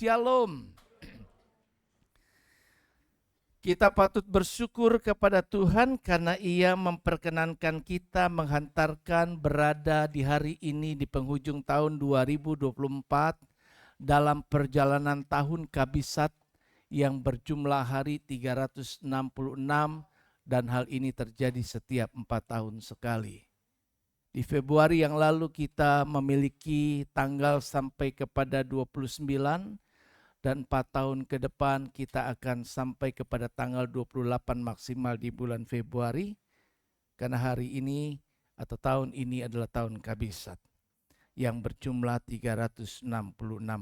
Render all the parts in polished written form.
Shalom. Kita patut bersyukur kepada Tuhan karena Ia memperkenankan kita menghantarkan berada di hari ini di penghujung tahun 2024 dalam perjalanan tahun Kabisat yang berjumlah hari 366 dan hal ini terjadi setiap 4 tahun sekali. Di Februari yang lalu kita memiliki tanggal sampai kepada 29 dan 4 tahun ke depan kita akan sampai kepada tanggal 28 maksimal di bulan Februari. Karena hari ini atau tahun ini adalah tahun Kabisat yang berjumlah 366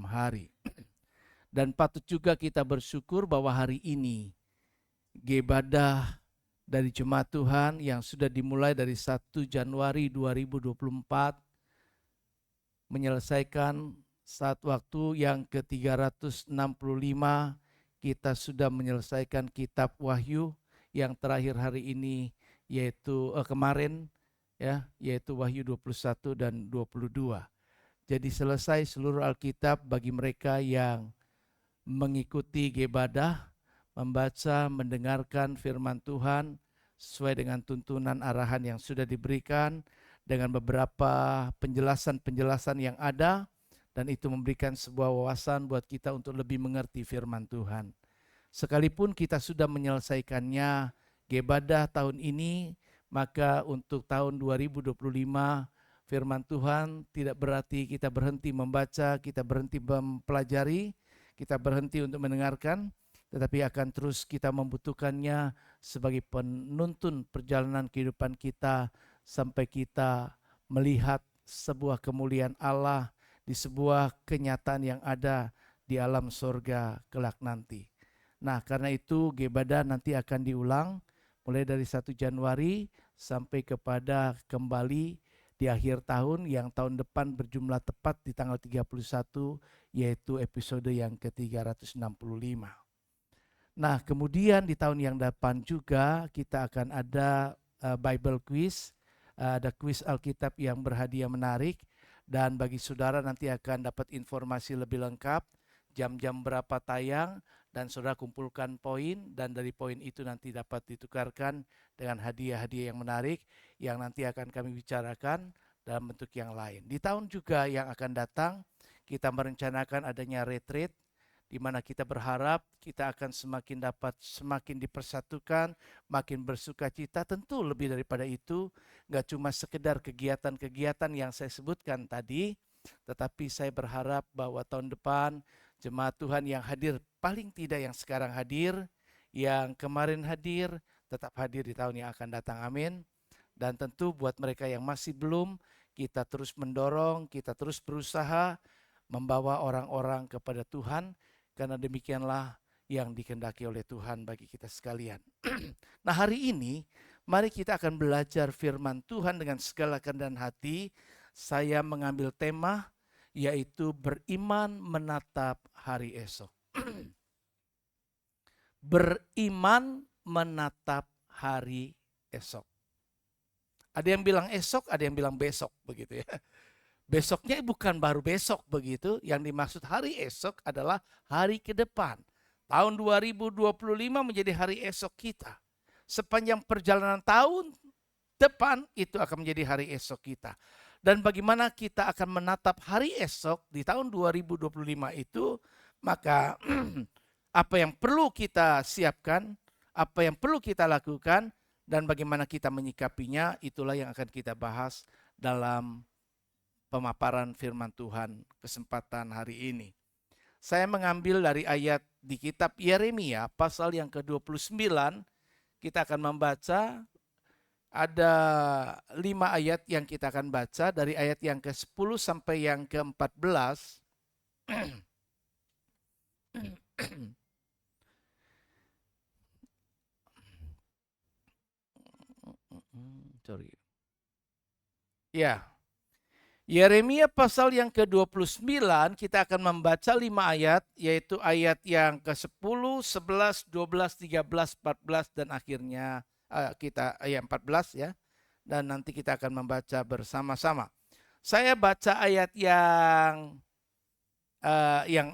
hari. Dan patut juga kita bersyukur bahwa hari ini ibadah dari jemaat Tuhan yang sudah dimulai dari 1 Januari 2024 menyelesaikan saat waktu yang ke-365 kita sudah menyelesaikan kitab Wahyu yang terakhir hari ini yaitu kemarin ya, yaitu Wahyu 21 dan 22. Jadi selesai seluruh Alkitab bagi mereka yang mengikuti ibadah, membaca, mendengarkan firman Tuhan sesuai dengan tuntunan arahan yang sudah diberikan dengan beberapa penjelasan-penjelasan yang ada. Dan itu memberikan sebuah wawasan buat kita untuk lebih mengerti firman Tuhan. Sekalipun kita sudah menyelesaikannya ibadah tahun ini, maka untuk tahun 2025 firman Tuhan tidak berarti kita berhenti membaca, kita berhenti mempelajari, kita berhenti untuk mendengarkan, tetapi akan terus kita membutuhkannya sebagai penuntun perjalanan kehidupan kita sampai kita melihat sebuah kemuliaan Allah di sebuah kenyataan yang ada di alam sorga kelak nanti. Nah, karena itu ibadah nanti akan diulang mulai dari 1 Januari sampai kepada kembali di akhir tahun yang tahun depan berjumlah tepat di tanggal 31 yaitu episode yang ke-365. Nah, kemudian di tahun yang depan juga kita akan ada Bible quiz, ada quiz Alkitab yang berhadiah menarik. Dan bagi saudara nanti akan dapat informasi lebih lengkap, jam-jam berapa tayang, dan saudara kumpulkan poin, dan dari poin itu nanti dapat ditukarkan dengan hadiah-hadiah yang menarik, yang nanti akan kami bicarakan dalam bentuk yang lain. Di tahun juga yang akan datang, kita merencanakan adanya retreat, di mana kita berharap kita akan semakin dipersatukan, makin bersuka cita. Tentu lebih daripada itu, nggak cuma sekedar kegiatan-kegiatan yang saya sebutkan tadi, tetapi saya berharap bahwa tahun depan jemaat Tuhan yang hadir, paling tidak yang sekarang hadir, yang kemarin hadir, tetap hadir di tahun yang akan datang, amin. Dan tentu buat mereka yang masih belum, kita terus mendorong, kita terus berusaha membawa orang-orang kepada Tuhan, karena demikianlah yang dikehendaki oleh Tuhan bagi kita sekalian. Nah, hari ini mari kita akan belajar firman Tuhan dengan segala kehendak hati. Saya mengambil tema yaitu beriman menatap hari esok. Beriman menatap hari esok. Ada yang bilang esok, ada yang bilang besok, begitu ya. Besoknya bukan baru besok begitu, yang dimaksud hari esok adalah hari ke depan. Tahun 2025 menjadi hari esok kita. Sepanjang perjalanan tahun depan itu akan menjadi hari esok kita. Dan bagaimana kita akan menatap hari esok di tahun 2025 itu, maka apa yang perlu kita siapkan, apa yang perlu kita lakukan, dan bagaimana kita menyikapinya, itulah yang akan kita bahas dalam pemaparan firman Tuhan kesempatan hari ini. Saya mengambil dari ayat di kitab Yeremia pasal yang ke-29. Kita akan membaca, ada 5 ayat yang kita akan baca, dari ayat yang ke-10 sampai yang ke-14. Sorry. Ya. Yeremia pasal yang ke-29 kita akan membaca 5 ayat, yaitu ayat yang ke-10, 11, 12, 13, 14 dan akhirnya kita ayat 14 ya. Dan nanti kita akan membaca bersama-sama. Saya baca ayat yang yang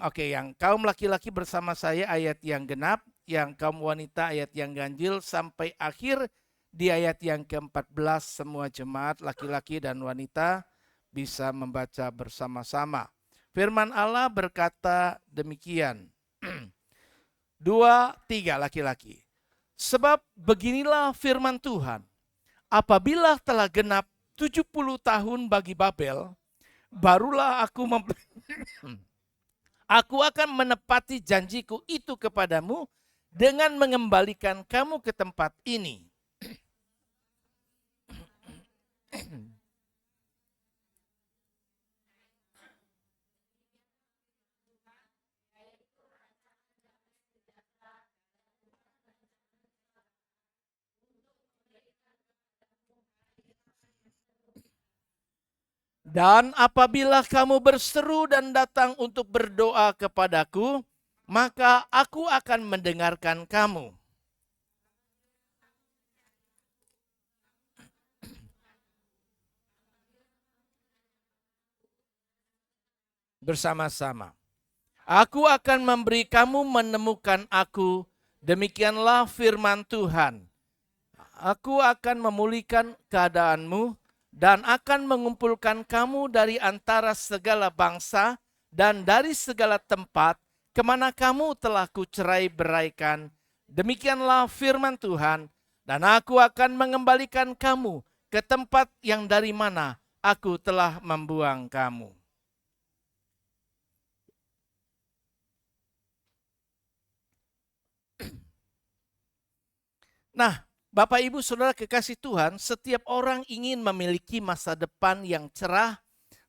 kaum laki-laki bersama saya ayat yang genap, yang kaum wanita ayat yang ganjil, sampai akhir di ayat yang ke-14 semua jemaat laki-laki dan wanita bisa membaca bersama-sama. Firman Allah berkata demikian. 2, 3 laki-laki. Sebab beginilah firman Tuhan, apabila telah genap 70 tahun bagi Babel, barulah aku akan menepati janjiku itu kepadamu dengan mengembalikan kamu ke tempat ini. Dan apabila kamu berseru dan datang untuk berdoa kepadaku, maka aku akan mendengarkan kamu. Bersama-sama. Aku akan memberi kamu menemukan aku, demikianlah firman Tuhan. Aku akan memulihkan keadaanmu dan akan mengumpulkan kamu dari antara segala bangsa dan dari segala tempat kemana kamu telah kucerai-beraikan. Demikianlah firman Tuhan, dan aku akan mengembalikan kamu ke tempat yang dari mana aku telah membuang kamu. Nah, Bapak Ibu Saudara kekasih Tuhan, setiap orang ingin memiliki masa depan yang cerah,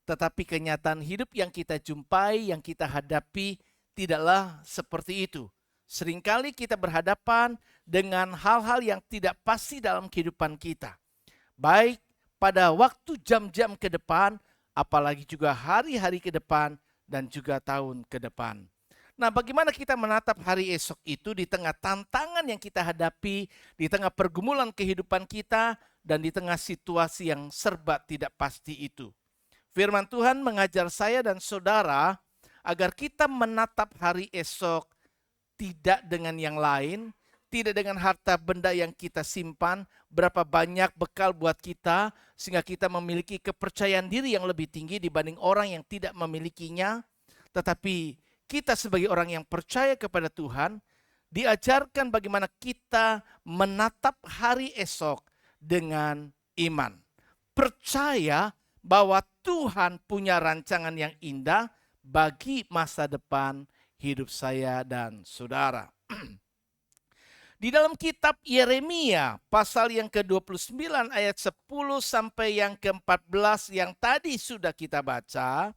tetapi kenyataan hidup yang kita jumpai, yang kita hadapi tidaklah seperti itu. Seringkali kita berhadapan dengan hal-hal yang tidak pasti dalam kehidupan kita. Baik pada waktu jam-jam ke depan, apalagi juga hari-hari ke depan dan juga tahun ke depan. Nah, bagaimana kita menatap hari esok itu di tengah tantangan yang kita hadapi, di tengah pergumulan kehidupan kita, dan di tengah situasi yang serba tidak pasti itu. Firman Tuhan mengajar saya dan saudara agar kita menatap hari esok tidak dengan yang lain, tidak dengan harta benda yang kita simpan, berapa banyak bekal buat kita, sehingga kita memiliki kepercayaan diri yang lebih tinggi dibanding orang yang tidak memilikinya. Tetapi kita sebagai orang yang percaya kepada Tuhan, diajarkan bagaimana kita menatap hari esok dengan iman. Percaya bahwa Tuhan punya rancangan yang indah bagi masa depan hidup saya dan saudara. Di dalam kitab Yeremia pasal yang ke-29 ayat 10 sampai yang ke-14 yang tadi sudah kita baca,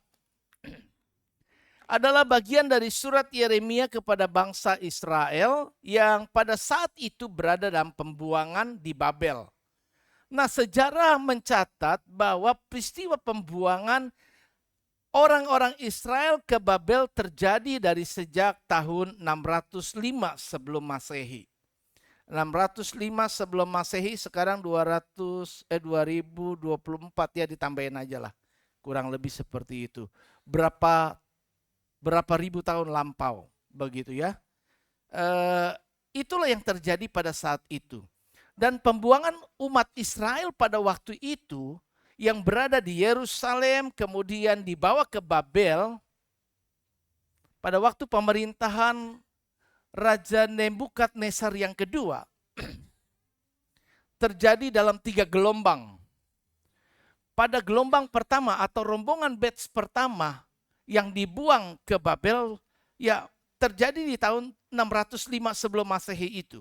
adalah bagian dari surat Yeremia kepada bangsa Israel yang pada saat itu berada dalam pembuangan di Babel. Nah, sejarah mencatat bahwa peristiwa pembuangan orang-orang Israel ke Babel terjadi dari sejak tahun 605 sebelum Masehi. 605 sebelum Masehi, sekarang 2024 ya, ditambahin aja lah. Kurang lebih seperti itu. Berapa ribu tahun lampau, begitu ya. Itulah yang terjadi pada saat itu. Dan pembuangan umat Israel pada waktu itu yang berada di Yerusalem kemudian dibawa ke Babel pada waktu pemerintahan Raja Nebukadnezar yang kedua terjadi dalam 3 gelombang. Pada gelombang pertama atau rombongan batch pertama yang dibuang ke Babel ya terjadi di tahun 605 sebelum Masehi itu.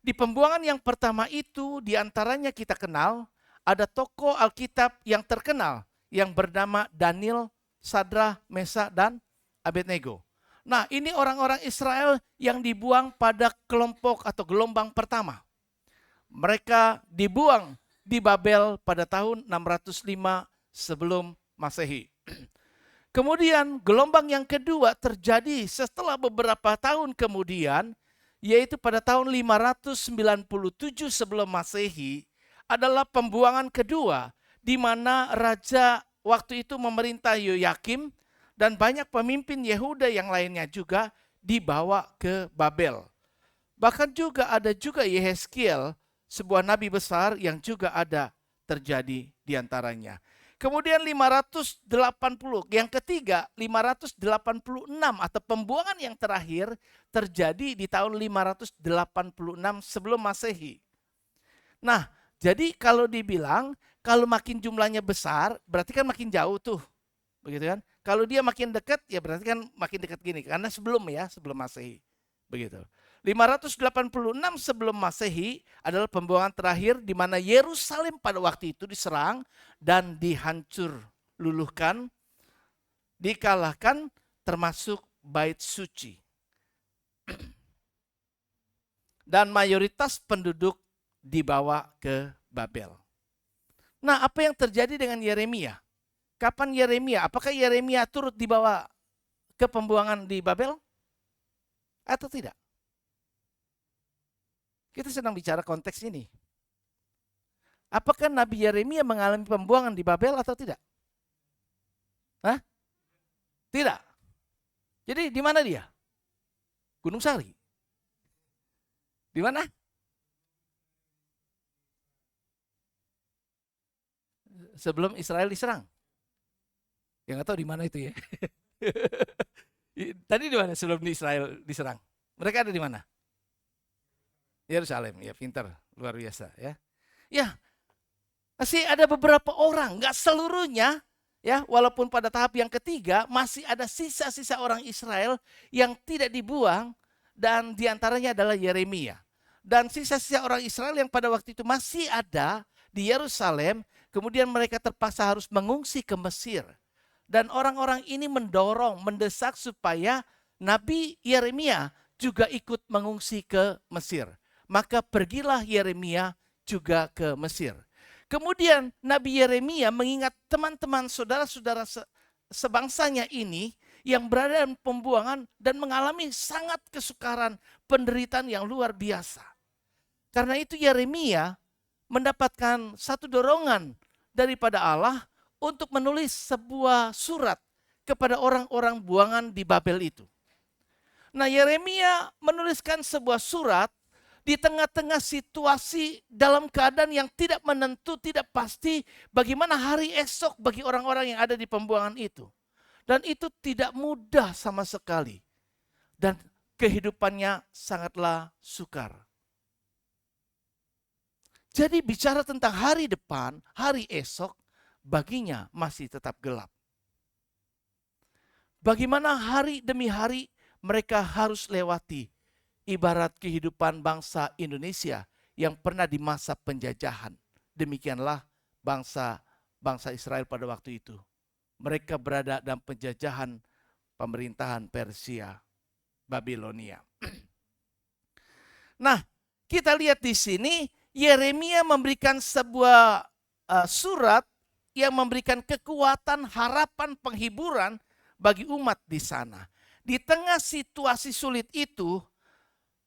Di pembuangan yang pertama itu diantaranya kita kenal ada tokoh Alkitab yang terkenal yang bernama Daniel, Sadrah, Mesa, dan Abednego. Nah, ini orang-orang Israel yang dibuang pada kelompok atau gelombang pertama. Mereka dibuang di Babel pada tahun 605 sebelum Masehi. Kemudian gelombang yang kedua terjadi setelah beberapa tahun kemudian, yaitu pada tahun 597 sebelum Masehi, adalah pembuangan kedua, di mana raja waktu itu memerintah Yoyakim, Dan banyak pemimpin Yehuda yang lainnya juga dibawa ke Babel. Bahkan juga ada juga Yehezkiel, sebuah nabi besar yang juga ada terjadi di antaranya. Kemudian 580, yang ketiga 586 atau pembuangan yang terakhir terjadi di tahun 586 sebelum Masehi. Nah, jadi kalau dibilang kalau makin jumlahnya besar berarti kan makin jauh tuh. Begitu kan? Kalau dia makin dekat ya berarti kan makin dekat gini karena sebelum Masehi. Begitu. 586 sebelum Masehi adalah pembuangan terakhir di mana Yerusalem pada waktu itu diserang dan dihancur luluhkan, dikalahkan termasuk bait suci. Dan mayoritas penduduk dibawa ke Babel. Nah, apa yang terjadi dengan Yeremia? Kapan Yeremia? Apakah Yeremia turut dibawa ke pembuangan di Babel? Atau tidak? Kita sedang bicara konteks ini. Apakah Nabi Yeremia mengalami pembuangan di Babel atau tidak? Hah? Tidak. Jadi di mana dia? Gunung Sari. Di mana? Sebelum Israel diserang. Ya nggak tahu di mana itu ya. Tadi di mana sebelum Israel diserang? Mereka ada di mana? Yerusalem, ya pintar, luar biasa ya. Ya, masih ada beberapa orang, nggak seluruhnya ya, walaupun pada tahap yang ketiga masih ada sisa-sisa orang Israel yang tidak dibuang dan diantaranya adalah Yeremia. Dan sisa-sisa orang Israel yang pada waktu itu masih ada di Yerusalem, kemudian mereka terpaksa harus mengungsi ke Mesir. Dan orang-orang ini mendorong, mendesak supaya Nabi Yeremia juga ikut mengungsi ke Mesir. Maka pergilah Yeremia juga ke Mesir. Kemudian Nabi Yeremia mengingat teman-teman saudara-saudara sebangsanya ini yang berada dalam pembuangan dan mengalami sangat kesukaran, penderitaan yang luar biasa. Karena itu Yeremia mendapatkan satu dorongan daripada Allah untuk menulis sebuah surat kepada orang-orang buangan di Babel itu. Nah, Yeremia menuliskan sebuah surat di tengah-tengah situasi dalam keadaan yang tidak menentu, tidak pasti bagaimana hari esok bagi orang-orang yang ada di pembuangan itu. Dan itu tidak mudah sama sekali. Dan kehidupannya sangatlah sukar. Jadi bicara tentang hari depan, hari esok, baginya masih tetap gelap. Bagaimana hari demi hari mereka harus lewati ibarat kehidupan bangsa Indonesia yang pernah di masa penjajahan. Demikianlah bangsa Israel pada waktu itu. Mereka berada dalam penjajahan pemerintahan Persia, Babilonia. Nah, kita lihat di sini Yeremia memberikan sebuah surat yang memberikan kekuatan, harapan, penghiburan bagi umat di sana. Di tengah situasi sulit itu,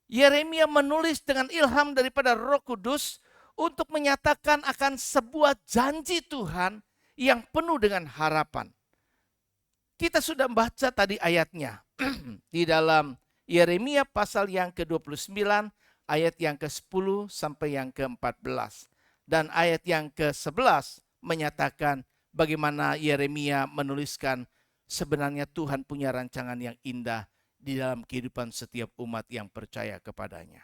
Yeremia menulis dengan ilham daripada Roh Kudus untuk menyatakan akan sebuah janji Tuhan yang penuh dengan harapan. Kita sudah membaca tadi ayatnya di dalam Yeremia pasal yang ke-29 ayat yang ke-10 sampai yang ke-14. Dan ayat yang ke-11 menyatakan bagaimana Yeremia menuliskan sebenarnya Tuhan punya rancangan yang indah di dalam kehidupan setiap umat yang percaya kepadanya.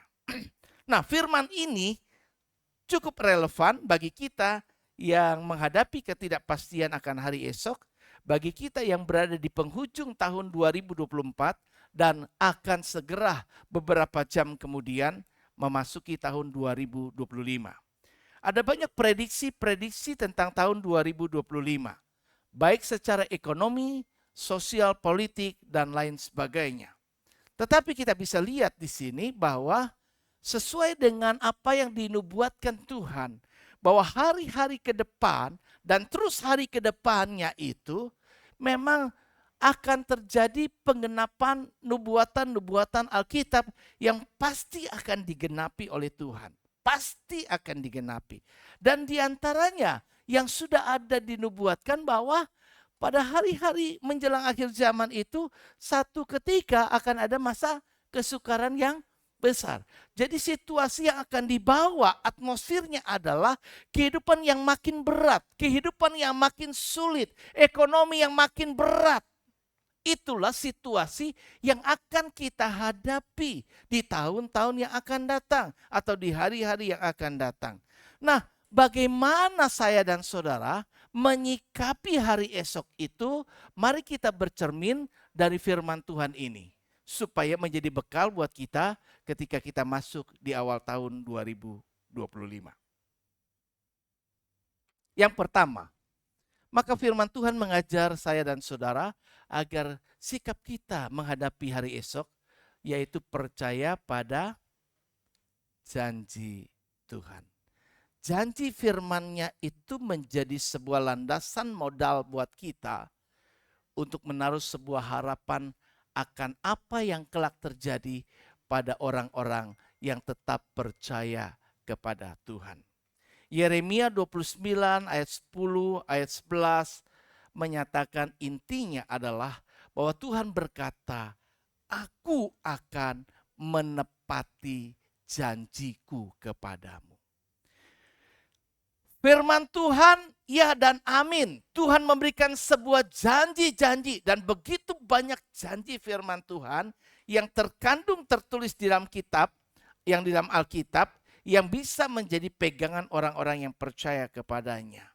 Nah, firman ini cukup relevan bagi kita yang menghadapi ketidakpastian akan hari esok, bagi kita yang berada di penghujung tahun 2024 dan akan segera beberapa jam kemudian memasuki tahun 2025. Ada banyak prediksi-prediksi tentang tahun 2025, baik secara ekonomi, sosial, politik, dan lain sebagainya. Tetapi kita bisa lihat di sini bahwa sesuai dengan apa yang dinubuatkan Tuhan, bahwa hari-hari ke depan dan terus hari ke depannya itu memang akan terjadi penggenapan nubuatan-nubuatan Alkitab yang pasti akan digenapi oleh Tuhan. Pasti akan digenapi. Dan diantaranya yang sudah ada dinubuatkan bahwa pada hari-hari menjelang akhir zaman itu, satu ketika akan ada masa kesukaran yang besar. Jadi situasi yang akan dibawa, atmosfernya adalah kehidupan yang makin berat, kehidupan yang makin sulit, ekonomi yang makin berat. Itulah situasi yang akan kita hadapi di tahun-tahun yang akan datang atau di hari-hari yang akan datang. Nah, bagaimana saya dan saudara menyikapi hari esok itu? Mari kita bercermin dari firman Tuhan ini supaya menjadi bekal buat kita ketika kita masuk di awal tahun 2025. Yang pertama, maka firman Tuhan mengajar saya dan saudara agar sikap kita menghadapi hari esok yaitu percaya pada janji Tuhan. Janji firman-Nya itu menjadi sebuah landasan modal buat kita untuk menaruh sebuah harapan akan apa yang kelak terjadi pada orang-orang yang tetap percaya kepada Tuhan. Yeremia 29 ayat 10, ayat 11 menyatakan intinya adalah bahwa Tuhan berkata, aku akan menepati janjiku kepadamu. Firman Tuhan, ya dan amin. Tuhan memberikan sebuah janji-janji dan begitu banyak janji firman Tuhan yang tertulis di dalam kitab, yang di dalam Alkitab, yang bisa menjadi pegangan orang-orang yang percaya kepadanya.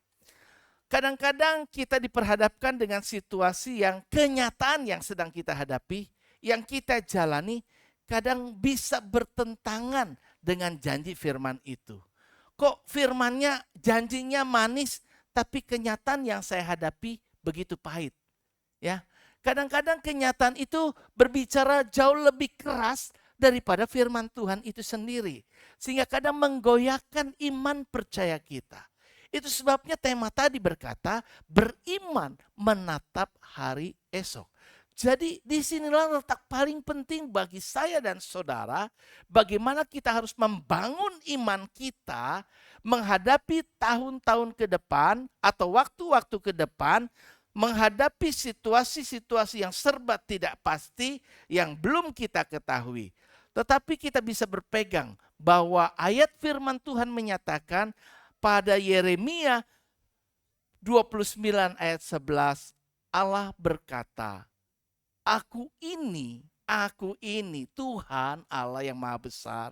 Kadang-kadang kita diperhadapkan dengan situasi yang kenyataan yang sedang kita hadapi, yang kita jalani, kadang bisa bertentangan dengan janji firman itu. Kok firmannya, janjinya manis, tapi kenyataan yang saya hadapi begitu pahit. Ya, kadang-kadang kenyataan itu berbicara jauh lebih keras daripada firman Tuhan itu sendiri. Sehingga kadang menggoyahkan iman percaya kita. Itu sebabnya tema tadi berkata, beriman menatap hari esok. Jadi disinilah letak paling penting bagi saya dan saudara, bagaimana kita harus membangun iman kita menghadapi tahun-tahun ke depan atau waktu-waktu ke depan, menghadapi situasi-situasi yang serba tidak pasti yang belum kita ketahui. Tetapi kita bisa berpegang bahwa ayat firman Tuhan menyatakan pada Yeremia 29 ayat 11, Allah berkata, Aku ini Tuhan Allah yang Maha Besar,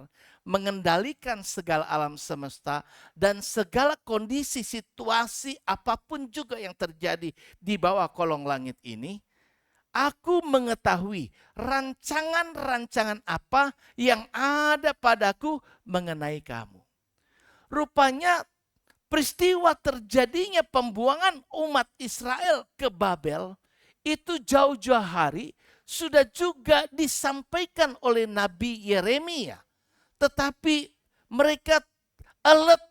mengendalikan segala alam semesta dan segala kondisi situasi apapun juga yang terjadi di bawah kolong langit ini. Aku mengetahui rancangan-rancangan apa yang ada padaku mengenai kamu. Rupanya peristiwa terjadinya pembuangan umat Israel ke Babel itu jauh-jauh hari sudah juga disampaikan oleh Nabi Yeremia. Tetapi mereka alert,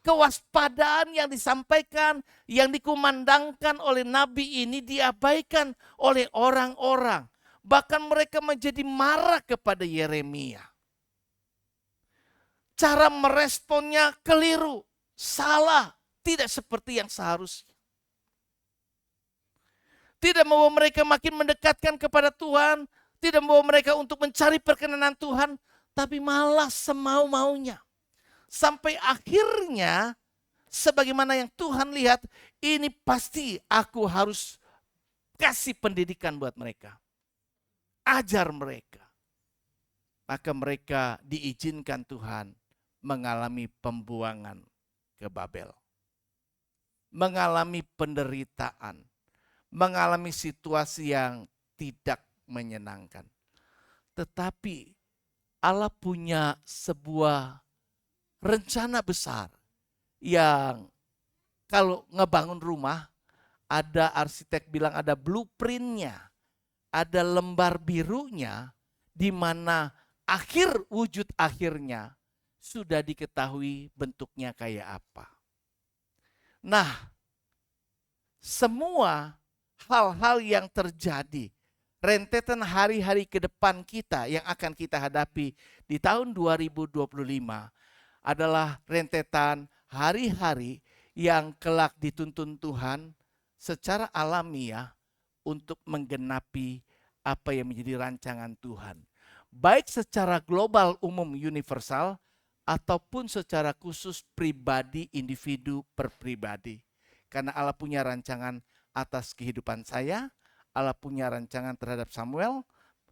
kewaspadaan yang disampaikan, yang dikumandangkan oleh Nabi ini diabaikan oleh orang-orang. Bahkan mereka menjadi marah kepada Yeremia. Cara meresponnya keliru, salah, tidak seperti yang seharusnya. Tidak membawa mereka makin mendekatkan kepada Tuhan, tidak membawa mereka untuk mencari perkenanan Tuhan, tapi malah semau-maunya. Sampai akhirnya, sebagaimana yang Tuhan lihat, ini pasti aku harus kasih pendidikan buat mereka. Ajar mereka. Maka mereka diizinkan Tuhan mengalami pembuangan ke Babel. Mengalami penderitaan. Mengalami situasi yang tidak menyenangkan. Tetapi Allah punya sebuah rencana besar yang kalau ngebangun rumah, ada arsitek bilang ada blueprintnya, ada lembar birunya di mana akhir wujud akhirnya sudah diketahui bentuknya kayak apa. Nah, semua hal-hal yang terjadi, rentetan hari-hari ke depan kita yang akan kita hadapi di tahun 2025 adalah rentetan hari-hari yang kelak dituntun Tuhan secara alamiah untuk menggenapi apa yang menjadi rancangan Tuhan. Baik secara global umum universal ataupun secara khusus pribadi individu per pribadi. Karena Allah punya rancangan atas kehidupan saya, Allah punya rancangan terhadap Samuel,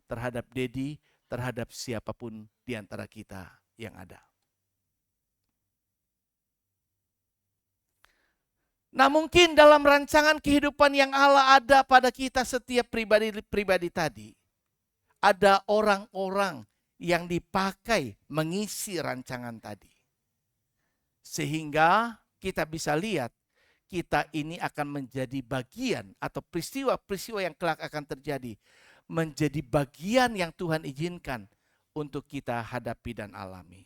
terhadap Dedi, terhadap siapapun di antara kita yang ada. Nah, mungkin dalam rancangan kehidupan yang Allah ada pada kita setiap pribadi-pribadi tadi, ada orang-orang yang dipakai mengisi rancangan tadi. Sehingga kita bisa lihat kita ini akan menjadi bagian atau peristiwa-peristiwa yang kelak akan terjadi menjadi bagian yang Tuhan izinkan untuk kita hadapi dan alami.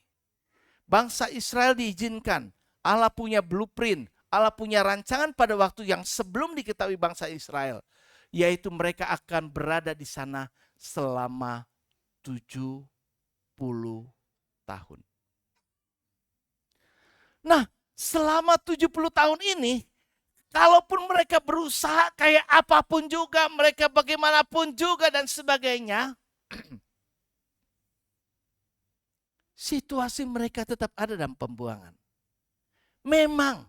Bangsa Israel diizinkan, Allah punya blueprint, Allah punya rancangan pada waktu yang sebelum diketahui bangsa Israel, yaitu mereka akan berada di sana selama 70 tahun. Nah, selama 70 tahun ini, kalaupun mereka berusaha kayak apapun juga, mereka bagaimanapun juga dan sebagainya, situasi mereka tetap ada dalam pembuangan. Memang,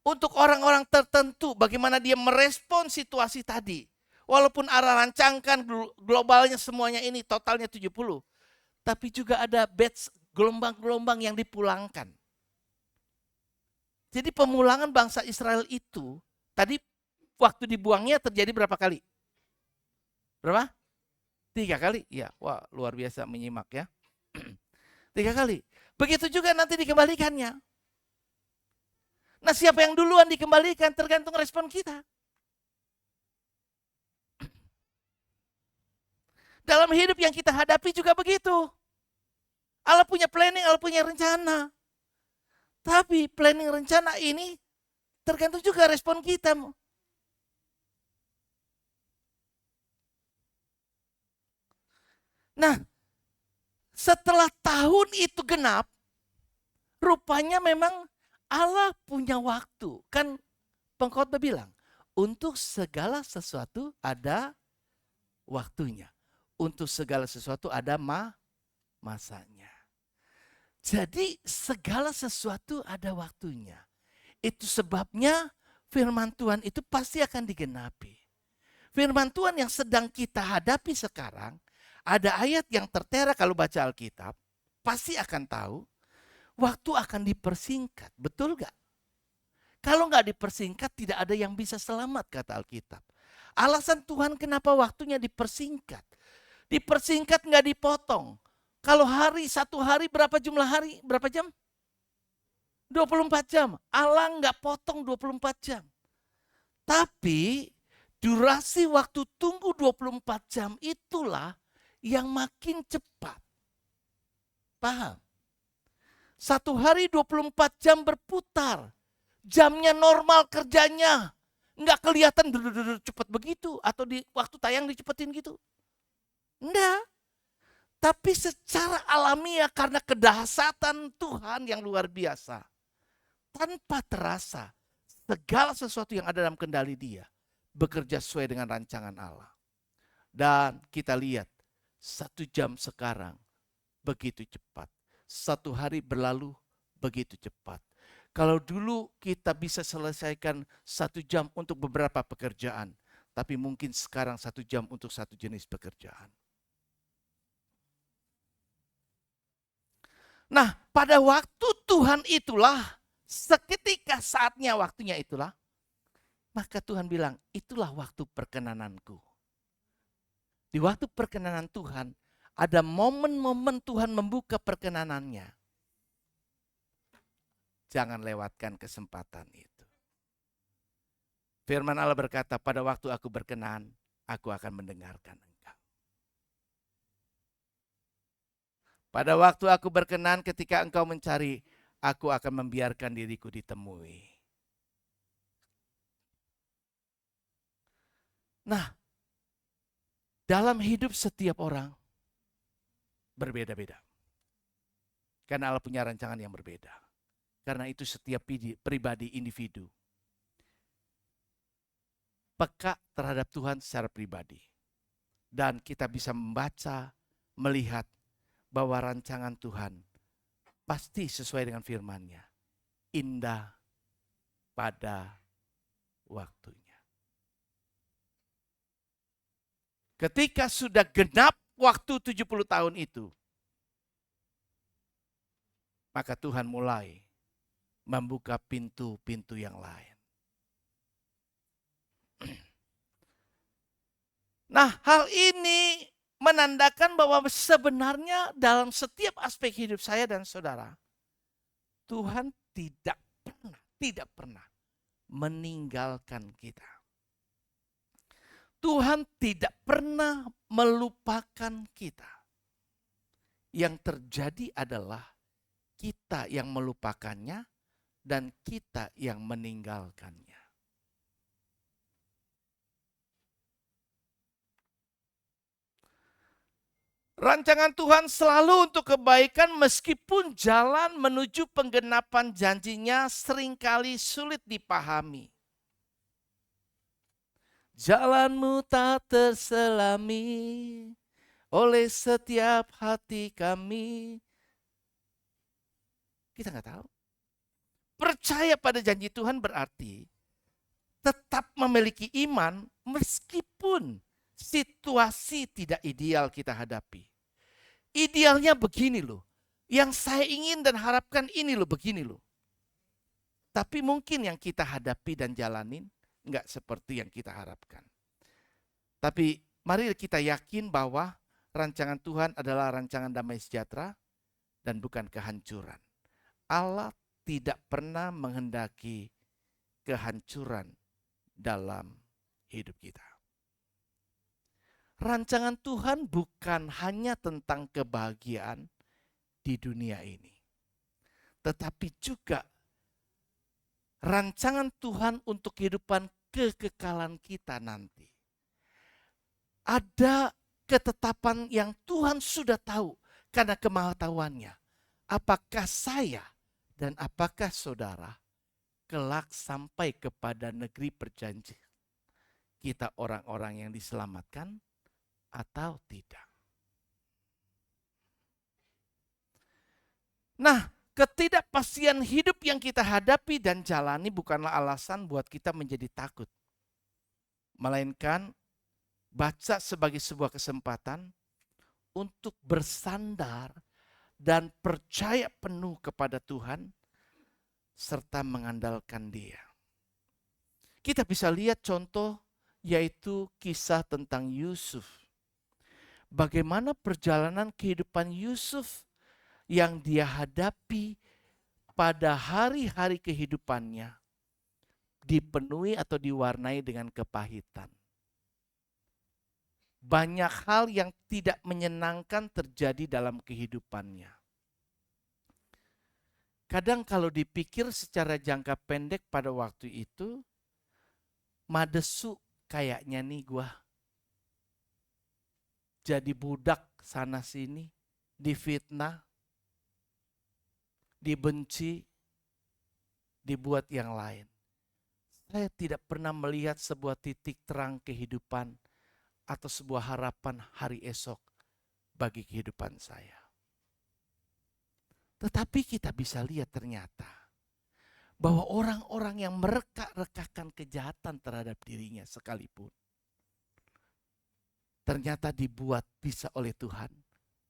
untuk orang-orang tertentu bagaimana dia merespon situasi tadi. Walaupun arah rancangkan globalnya semuanya ini totalnya 70. Tapi juga ada batch gelombang-gelombang yang dipulangkan. Jadi pemulangan bangsa Israel itu tadi waktu dibuangnya terjadi berapa kali? Berapa? 3 kali? Ya, wah luar biasa menyimak ya. 3 kali. Begitu juga nanti dikembalikannya. Nah, siapa yang duluan dikembalikan tergantung respon kita. Dalam hidup yang kita hadapi juga begitu. Allah punya planning, Allah punya rencana. Tapi planning rencana ini tergantung juga respon kita. Nah, setelah tahun itu genap, rupanya memang Allah punya waktu. Kan pengkhotbah bilang, untuk segala sesuatu ada waktunya. Untuk segala sesuatu ada masanya. Jadi segala sesuatu ada waktunya. Itu sebabnya firman Tuhan itu pasti akan digenapi. Firman Tuhan yang sedang kita hadapi sekarang, ada ayat yang tertera kalau baca Alkitab, pasti akan tahu, waktu akan dipersingkat. Betul gak? Kalau gak dipersingkat, tidak ada yang bisa selamat, kata Alkitab. Alasan Tuhan kenapa waktunya dipersingkat. Dipersingkat gak dipotong. Kalau satu hari berapa jumlah hari? Berapa jam? 24 jam. Allah gak potong 24 jam. Tapi durasi waktu tunggu 24 jam itulah yang makin cepat. Paham? Satu hari 24 jam berputar. Jamnya normal kerjanya. Nggak kelihatan cepat begitu. Atau di waktu tayang dicepetin gitu. Enggak. Tapi secara alamiah karena kedahsyatan Tuhan yang luar biasa. Tanpa terasa segala sesuatu yang ada dalam kendali Dia bekerja sesuai dengan rancangan Allah. Dan kita lihat 1 jam sekarang begitu cepat. 1 hari berlalu begitu cepat. Kalau dulu kita bisa selesaikan 1 jam untuk beberapa pekerjaan. Tapi mungkin sekarang 1 jam untuk satu jenis pekerjaan. Nah, pada waktu Tuhan itulah, seketika saatnya waktunya itulah, maka Tuhan bilang, itulah waktu perkenananku. Di waktu perkenanan Tuhan, ada momen-momen Tuhan membuka perkenanannya. Jangan lewatkan kesempatan itu. Firman Allah berkata, pada waktu aku berkenan, aku akan mendengarkan engkau. Pada waktu aku berkenan ketika engkau mencari, aku akan membiarkan diriku ditemui. Nah, dalam hidup setiap orang berbeda-beda. Karena Allah punya rancangan yang berbeda. Karena itu setiap pribadi, individu peka terhadap Tuhan secara pribadi. Dan kita bisa membaca, melihat bahwa rancangan Tuhan pasti sesuai dengan firman-Nya. Indah pada waktunya. Ketika sudah genap waktu 70 tahun itu, maka Tuhan mulai membuka pintu-pintu yang lain. Nah, hal ini menandakan bahwa sebenarnya dalam setiap aspek hidup saya dan saudara, Tuhan tidak pernah meninggalkan kita. Tuhan tidak pernah melupakan kita. Yang terjadi adalah kita yang melupakannya dan kita yang meninggalkannya. Rancangan Tuhan selalu untuk kebaikan meskipun jalan menuju penggenapan janjinya seringkali sulit dipahami. Jalanmu tak terselami oleh setiap hati kami. Kita nggak tahu. Percaya pada janji Tuhan berarti tetap memiliki iman meskipun situasi tidak ideal kita hadapi. Idealnya begini loh. Yang saya ingin dan harapkan ini loh, begini loh. Tapi mungkin yang kita hadapi dan jalanin enggak seperti yang kita harapkan. Tapi mari kita yakin bahwa rancangan Tuhan adalah rancangan damai sejahtera dan bukan kehancuran. Allah tidak pernah menghendaki kehancuran dalam hidup kita. Rancangan Tuhan bukan hanya tentang kebahagiaan di dunia ini, tetapi juga rancangan Tuhan untuk kehidupan kekekalan kita nanti. Ada ketetapan yang Tuhan sudah tahu karena kemahatauannya. Apakah saya dan apakah saudara kelak sampai kepada negeri perjanjian? Kita orang-orang yang diselamatkan atau tidak. Nah, ketidakpastian hidup yang kita hadapi dan jalani bukanlah alasan buat kita menjadi takut. Melainkan baca sebagai sebuah kesempatan untuk bersandar dan percaya penuh kepada Tuhan serta mengandalkan Dia. Kita bisa lihat contoh yaitu kisah tentang Yusuf. Bagaimana perjalanan kehidupan Yusuf yang dia hadapi pada hari-hari kehidupannya dipenuhi atau diwarnai dengan kepahitan. Banyak hal yang tidak menyenangkan terjadi dalam kehidupannya. Kadang kalau dipikir secara jangka pendek pada waktu itu, madesu kayaknya nih gua jadi budak sana sini, difitnah, dibenci, dibuat yang lain. Saya tidak pernah melihat sebuah titik terang kehidupan atau sebuah harapan hari esok bagi kehidupan saya. Tetapi kita bisa lihat ternyata bahwa orang-orang yang mereka-rekakan kejahatan terhadap dirinya sekalipun ternyata dibuat bisa oleh Tuhan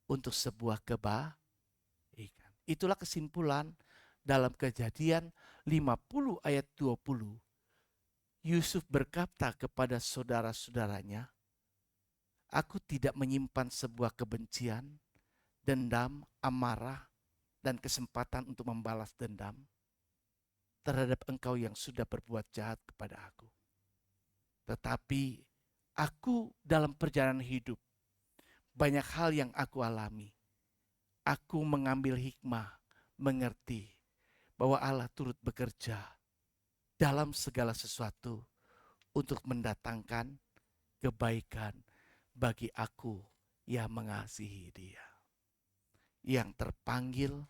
untuk sebuah kebaikan. Itulah kesimpulan dalam Kejadian 50 ayat 20. Yusuf berkata kepada saudara-saudaranya, "Aku tidak menyimpan sebuah kebencian, dendam, amarah, dan kesempatan untuk membalas dendam terhadap engkau yang sudah berbuat jahat kepada aku. Tetapi aku dalam perjalanan hidup, banyak hal yang aku alami. Aku mengambil hikmah, mengerti bahwa Allah turut bekerja dalam segala sesuatu untuk mendatangkan kebaikan bagi aku yang mengasihi Dia, yang terpanggil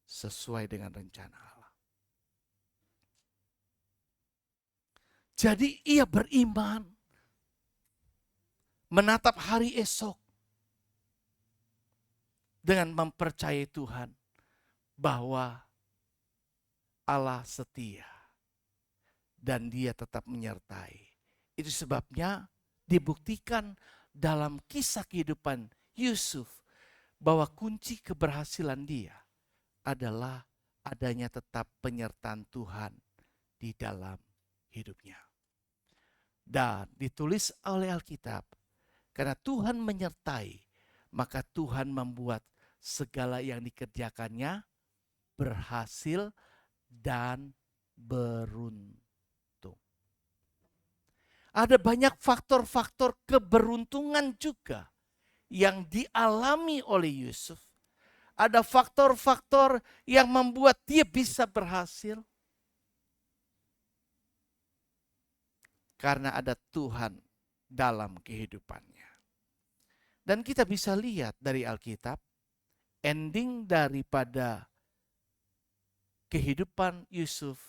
sesuai dengan rencana Allah." Jadi ia beriman, menatap hari esok dengan mempercayai Tuhan bahwa Allah setia dan Dia tetap menyertai. Itu sebabnya dibuktikan dalam kisah kehidupan Yusuf bahwa kunci keberhasilan dia adalah adanya tetap penyertaan Tuhan di dalam hidupnya. Dan ditulis oleh Alkitab, karena Tuhan menyertai, maka Tuhan membuat segala yang dikerjakannya berhasil dan beruntung. Ada banyak faktor-faktor keberuntungan juga yang dialami oleh Yusuf. Ada faktor-faktor yang membuat dia bisa berhasil. Karena ada Tuhan dalam kehidupannya. Dan kita bisa lihat dari Alkitab, ending daripada kehidupan Yusuf,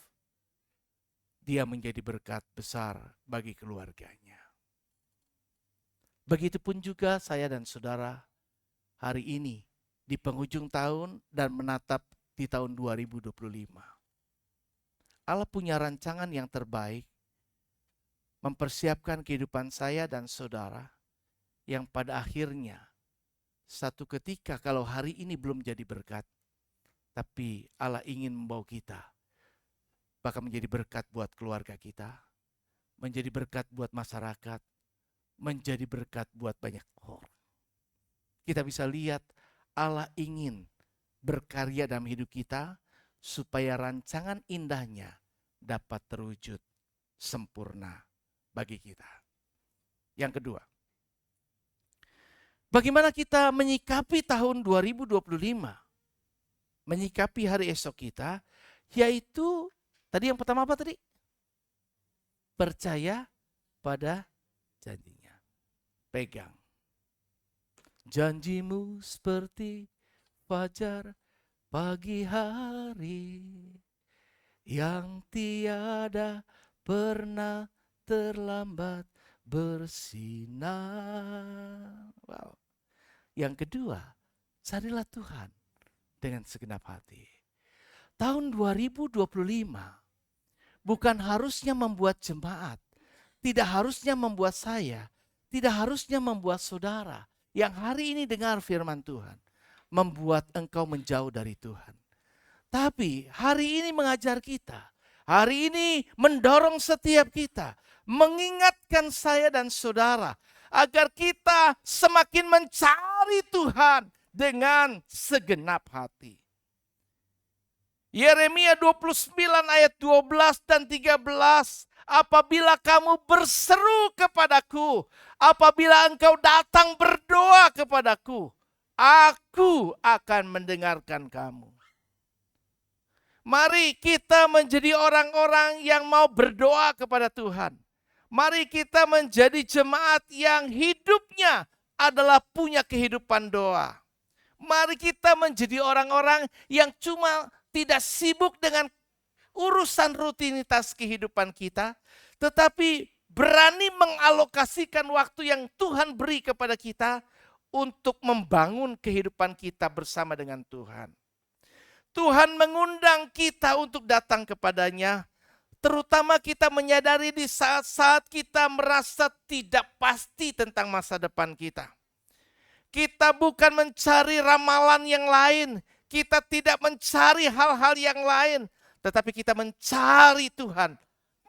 dia menjadi berkat besar bagi keluarganya. Begitupun juga saya dan saudara hari ini di penghujung tahun dan menatap di tahun 2025. Allah punya rancangan yang terbaik, mempersiapkan kehidupan saya dan saudara yang pada akhirnya satu ketika kalau hari ini belum jadi berkat, tapi Allah ingin membawa kita bahkan menjadi berkat buat keluarga kita, menjadi berkat buat masyarakat, menjadi berkat buat banyak orang. Kita bisa lihat Allah ingin berkarya dalam hidup kita supaya rancangan indahnya dapat terwujud sempurna bagi kita. Yang kedua, bagaimana kita menyikapi tahun 2025? Menyikapi hari esok kita, yaitu tadi yang pertama apa tadi? Percaya pada janjinya. Pegang. Janjimu seperti fajar pagi hari yang tiada pernah terlambat bersinar. Wow. Yang kedua, carilah Tuhan dengan segenap hati. Tahun 2025 bukan harusnya membuat jemaat, tidak harusnya membuat saya, tidak harusnya membuat saudara yang hari ini dengar firman Tuhan, membuat engkau menjauh dari Tuhan. Tapi hari ini mengajar kita, hari ini mendorong setiap kita, mengingatkan saya dan saudara, agar kita semakin mencari Tuhan dengan segenap hati. Yeremia 29 ayat 12 dan 13. Apabila kamu berseru kepadaku, apabila engkau datang berdoa kepadaku, aku akan mendengarkan kamu. Mari kita menjadi orang-orang yang mau berdoa kepada Tuhan. Mari kita menjadi jemaat yang hidupnya adalah punya kehidupan doa. Mari kita menjadi orang-orang yang cuma tidak sibuk dengan urusan rutinitas kehidupan kita, tetapi berani mengalokasikan waktu yang Tuhan beri kepada kita untuk membangun kehidupan kita bersama dengan Tuhan. Tuhan mengundang kita untuk datang kepadanya, terutama kita menyadari di saat-saat kita merasa tidak pasti tentang masa depan kita. Kita bukan mencari ramalan yang lain, kita tidak mencari hal-hal yang lain, tetapi kita mencari Tuhan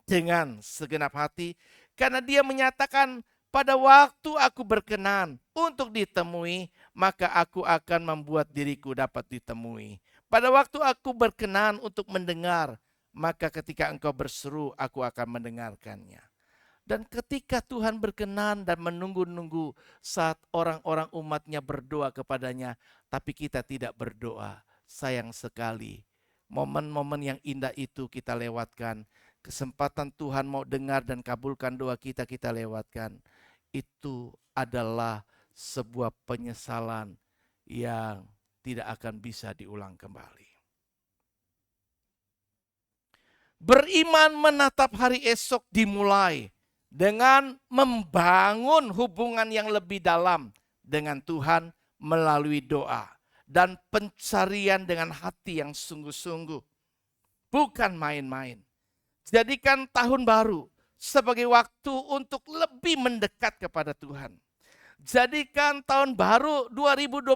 dengan segenap hati. Karena Dia menyatakan, pada waktu aku berkenan untuk ditemui, maka aku akan membuat diriku dapat ditemui. Pada waktu aku berkenan untuk mendengar, maka ketika engkau berseru, aku akan mendengarkannya. Dan ketika Tuhan berkenan dan menunggu-nunggu saat orang-orang umatnya berdoa kepadanya, tapi kita tidak berdoa, sayang sekali. Momen-momen yang indah itu kita lewatkan. Kesempatan Tuhan mau dengar dan kabulkan doa kita, kita lewatkan. Itu adalah sebuah penyesalan yang tidak akan bisa diulang kembali. Beriman menatap hari esok dimulai dengan membangun hubungan yang lebih dalam dengan Tuhan melalui doa dan pencarian dengan hati yang sungguh-sungguh. Bukan main-main. Jadikan tahun baru sebagai waktu untuk lebih mendekat kepada Tuhan. Jadikan tahun baru 2025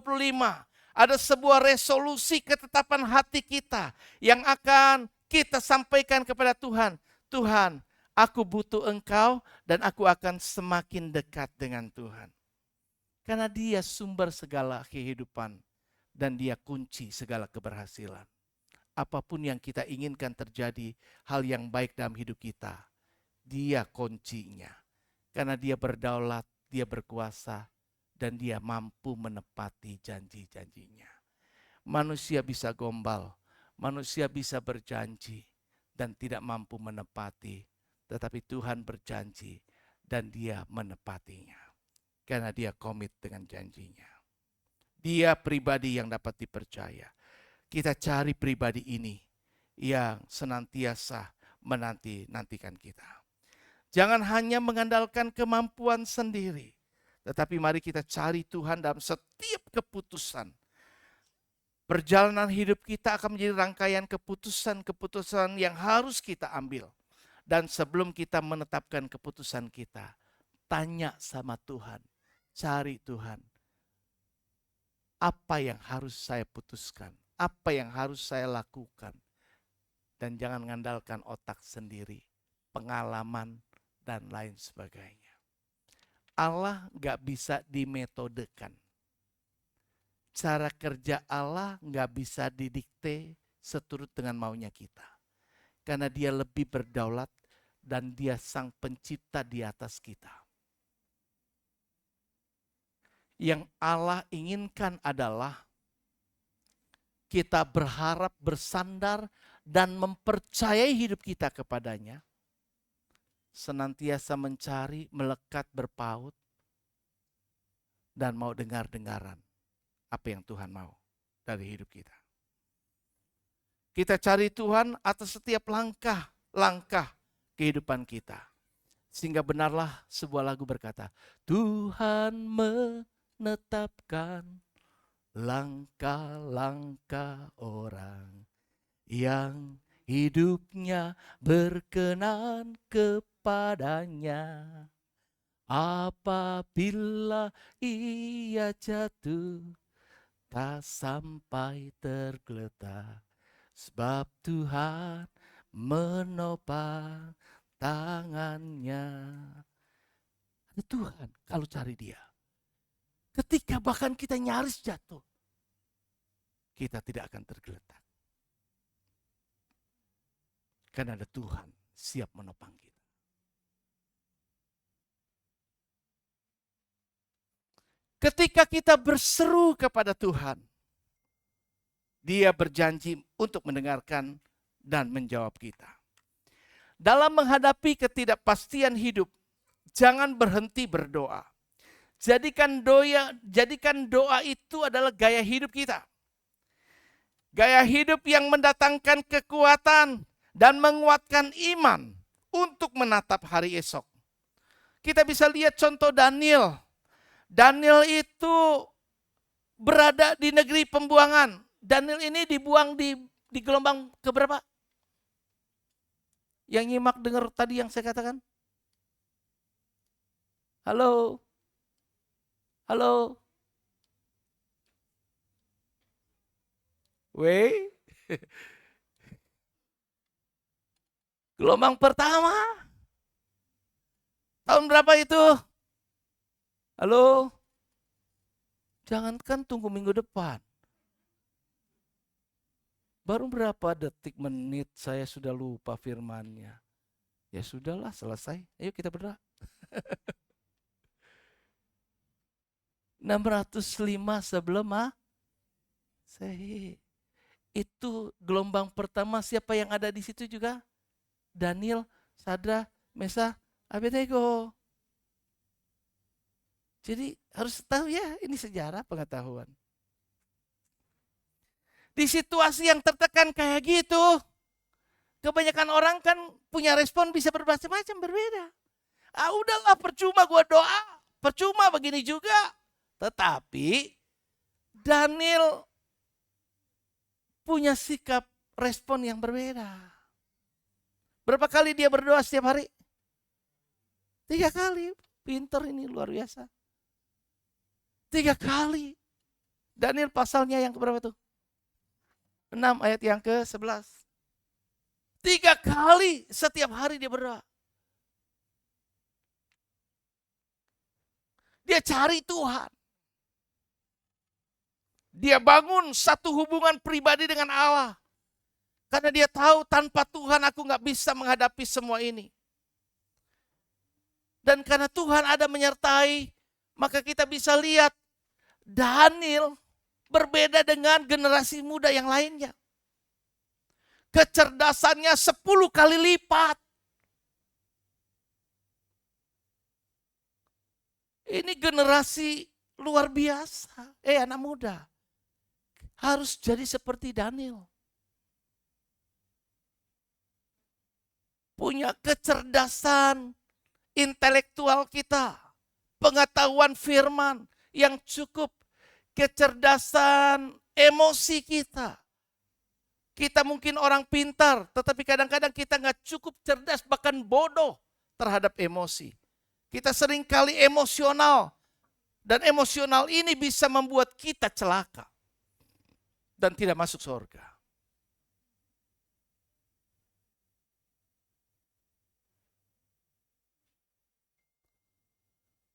ada sebuah resolusi ketetapan hati kita yang akan kita sampaikan kepada Tuhan. Tuhan, aku butuh Engkau dan aku akan semakin dekat dengan Tuhan. Karena Dia sumber segala kehidupan dan Dia kunci segala keberhasilan. Apapun yang kita inginkan terjadi, hal yang baik dalam hidup kita, Dia kuncinya. Karena Dia berdaulat, Dia berkuasa, dan Dia mampu menepati janji-janjinya. Manusia bisa gombal, manusia bisa berjanji dan tidak mampu menepati. Tetapi Tuhan berjanji dan Dia menepatinya. Karena Dia komit dengan janjinya. Dia pribadi yang dapat dipercaya. Kita cari pribadi ini yang senantiasa menanti-nantikan kita. Jangan hanya mengandalkan kemampuan sendiri. Tetapi mari kita cari Tuhan dalam setiap keputusan. Perjalanan hidup kita akan menjadi rangkaian keputusan-keputusan yang harus kita ambil. Dan sebelum kita menetapkan keputusan kita, tanya sama Tuhan, cari Tuhan. Apa yang harus saya putuskan? Apa yang harus saya lakukan? Dan jangan mengandalkan otak sendiri, pengalaman, dan lain sebagainya. Allah gak bisa dimetodekan. Cara kerja Allah gak bisa didikte seturut dengan maunya kita. Karena Dia lebih berdaulat dan Dia sang pencipta di atas kita. Yang Allah inginkan adalah kita berharap, bersandar, dan mempercayai hidup kita kepadanya. Senantiasa mencari, melekat, berpaut, dan mau dengar-dengaran apa yang Tuhan mau dari hidup kita. Kita cari Tuhan atas setiap langkah kehidupan kita. Sehingga benarlah sebuah lagu berkata, Tuhan menetapkan langkah-langkah orang yang hidupnya berkenan kepadanya. Apabila ia jatuh, tak sampai tergeletak, sebab Tuhan menopang tangannya. Ada Tuhan kalau cari Dia. Ketika bahkan kita nyaris jatuh, kita tidak akan tergeletak. Karena ada Tuhan siap menopang kita. Ketika kita berseru kepada Tuhan, Dia berjanji untuk mendengarkan dan menjawab kita. Dalam menghadapi ketidakpastian hidup, jangan berhenti berdoa. Jadikan doa itu adalah gaya hidup kita. Gaya hidup yang mendatangkan kekuatan dan menguatkan iman untuk menatap hari esok. Kita bisa lihat contoh Daniel. Daniel itu berada di negeri pembuangan. Daniel ini dibuang di gelombang keberapa? Yang nyimak dengar tadi yang saya katakan? Halo? Halo? Weh? Gelombang pertama? Tahun berapa itu? Halo? Jangankan tunggu minggu depan. Baru berapa detik menit saya sudah lupa firmannya. Ya sudahlah, selesai. Ayo kita berdoa. 605 sebelum Masehi. Itu gelombang pertama, siapa yang ada di situ juga? Daniel, Sadra, Mesa, Abednego. Jadi harus tahu ya, ini sejarah pengetahuan. Di situasi yang tertekan kayak gitu, kebanyakan orang kan punya respon bisa bermacam-macam, berbeda. Udahlah percuma gua doa, percuma begini juga. Tetapi Daniel punya sikap respon yang berbeda. Berapa kali dia berdoa setiap hari? 3 kali. Pinter ini, luar biasa. 3 kali. Daniel pasalnya yang keberapa tuh? 6 ayat yang ke-11. 3 kali setiap hari dia berdoa. Dia cari Tuhan. Dia bangun satu hubungan pribadi dengan Allah. Karena dia tahu tanpa Tuhan aku gak bisa menghadapi semua ini. Dan karena Tuhan ada menyertai, maka kita bisa lihat Daniel berbeda dengan generasi muda yang lainnya. Kecerdasannya 10 kali lipat. Ini generasi luar biasa. Anak muda. Harus jadi seperti Daniel. Punya kecerdasan intelektual kita. Pengetahuan firman yang cukup. Kecerdasan emosi kita. Kita mungkin orang pintar, tetapi kadang-kadang kita nggak cukup cerdas, bahkan bodoh terhadap emosi. Kita seringkali emosional. Dan emosional ini bisa membuat kita celaka. Dan tidak masuk surga.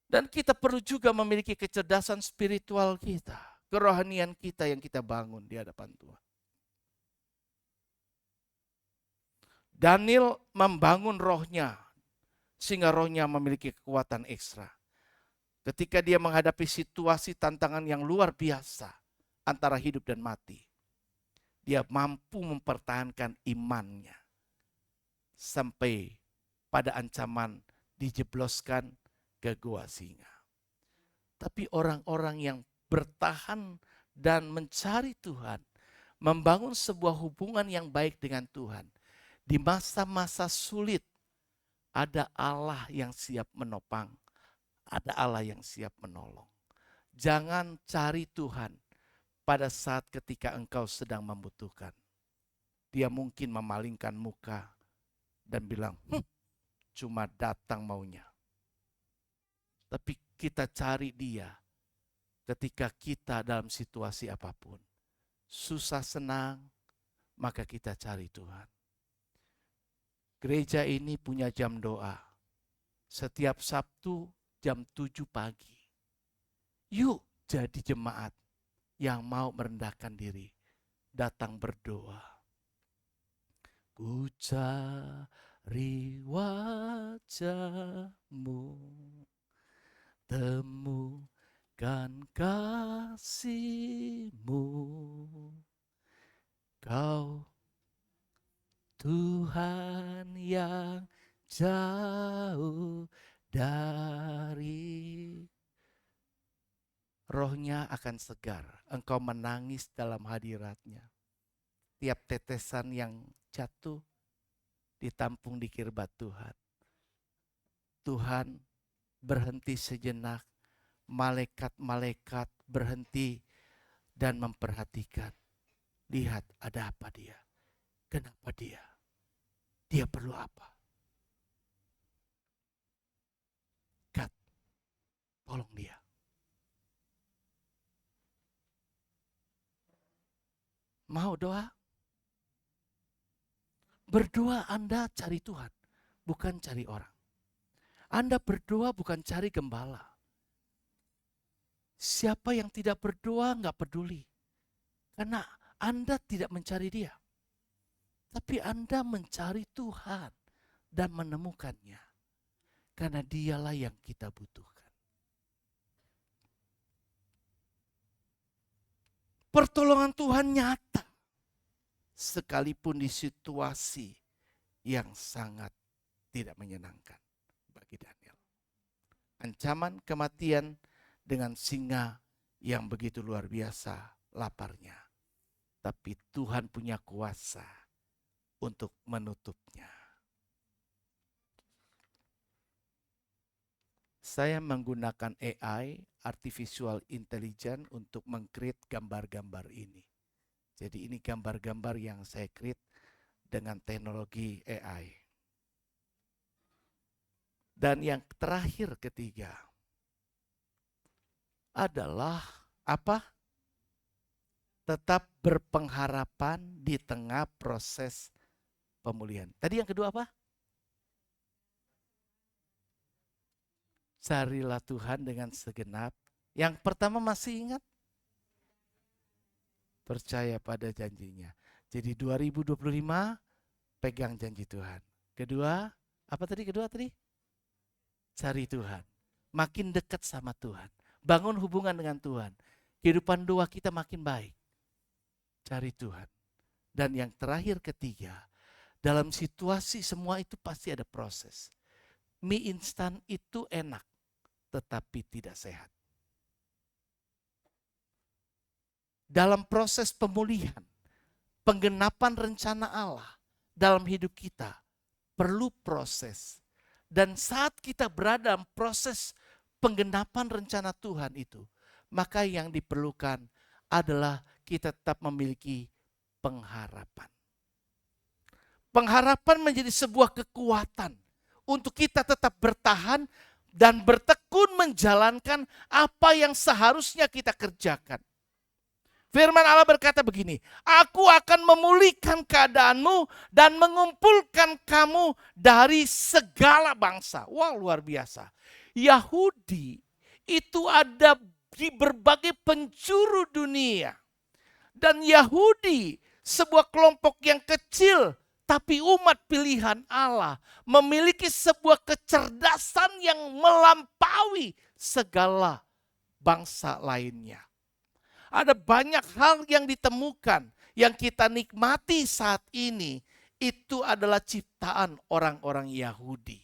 Dan kita perlu juga memiliki kecerdasan spiritual kita. Kerohanian kita yang kita bangun di hadapan Tuhan. Daniel membangun rohnya. Sehingga rohnya memiliki kekuatan ekstra. Ketika dia menghadapi situasi tantangan yang luar biasa. Antara hidup dan mati. Dia mampu mempertahankan imannya. Sampai pada ancaman dijebloskan ke gua singa. Tapi orang-orang yang bertahan dan mencari Tuhan, membangun sebuah hubungan yang baik dengan Tuhan, di masa-masa sulit ada Allah yang siap menopang, ada Allah yang siap menolong. Jangan cari Tuhan pada saat ketika engkau sedang membutuhkan. Dia mungkin memalingkan muka dan bilang, cuma datang maunya. Tapi kita cari dia ketika kita dalam situasi apapun. Susah senang, maka kita cari Tuhan. Gereja ini punya jam doa. Setiap Sabtu jam 7 pagi. Yuk jadi jemaat yang mau merendahkan diri. Datang berdoa. Ku cari wajah-Mu. Temukan kasih-Mu, Kau Tuhan yang jauh dari. Rohnya akan segar, engkau menangis dalam hadirat-Nya. Tiap tetesan yang jatuh ditampung di kirbat Tuhan. Tuhan berhenti sejenak, malaikat-malaikat berhenti dan memperhatikan. Lihat ada apa dia, kenapa dia perlu apa. God, tolong dia. Mau doa? Berdoa Anda cari Tuhan, bukan cari orang. Anda berdoa bukan cari gembala. Siapa yang tidak berdoa nggak peduli. Karena Anda tidak mencari dia. Tapi Anda mencari Tuhan dan menemukannya. Karena dialah yang kita butuhkan. Pertolongan Tuhan nyata. Sekalipun di situasi yang sangat tidak menyenangkan. Daniel. Ancaman kematian dengan singa yang begitu luar biasa laparnya. Tapi Tuhan punya kuasa untuk menutupnya. Saya menggunakan AI, Artificial Intelligence, untuk meng-create gambar-gambar ini. Jadi ini gambar-gambar yang saya create dengan teknologi AI. Dan yang terakhir ketiga adalah apa? Tetap berpengharapan di tengah proses pemulihan. Tadi yang kedua apa? Carilah Tuhan dengan segenap. Yang pertama masih ingat? Percaya pada janjinya. Jadi 2025 pegang janji Tuhan. Kedua, apa tadi? Kedua tadi? Cari Tuhan. Makin dekat sama Tuhan. Bangun hubungan dengan Tuhan. Kehidupan doa kita makin baik. Cari Tuhan. Dan yang terakhir ketiga, dalam situasi semua itu pasti ada proses. Mie instan itu enak, tetapi tidak sehat. Dalam proses pemulihan, penggenapan rencana Allah dalam hidup kita perlu proses. Dan saat kita berada dalam proses penggenapan rencana Tuhan itu, maka yang diperlukan adalah kita tetap memiliki pengharapan. Pengharapan menjadi sebuah kekuatan untuk kita tetap bertahan dan bertekun menjalankan apa yang seharusnya kita kerjakan. Firman Allah berkata begini, aku akan memulihkan keadaanmu dan mengumpulkan kamu dari segala bangsa. Wah, luar biasa. Yahudi itu ada di berbagai penjuru dunia. Dan Yahudi sebuah kelompok yang kecil, tapi umat pilihan Allah memiliki sebuah kecerdasan yang melampaui segala bangsa lainnya. Ada banyak hal yang ditemukan yang kita nikmati saat ini, itu adalah ciptaan orang-orang Yahudi.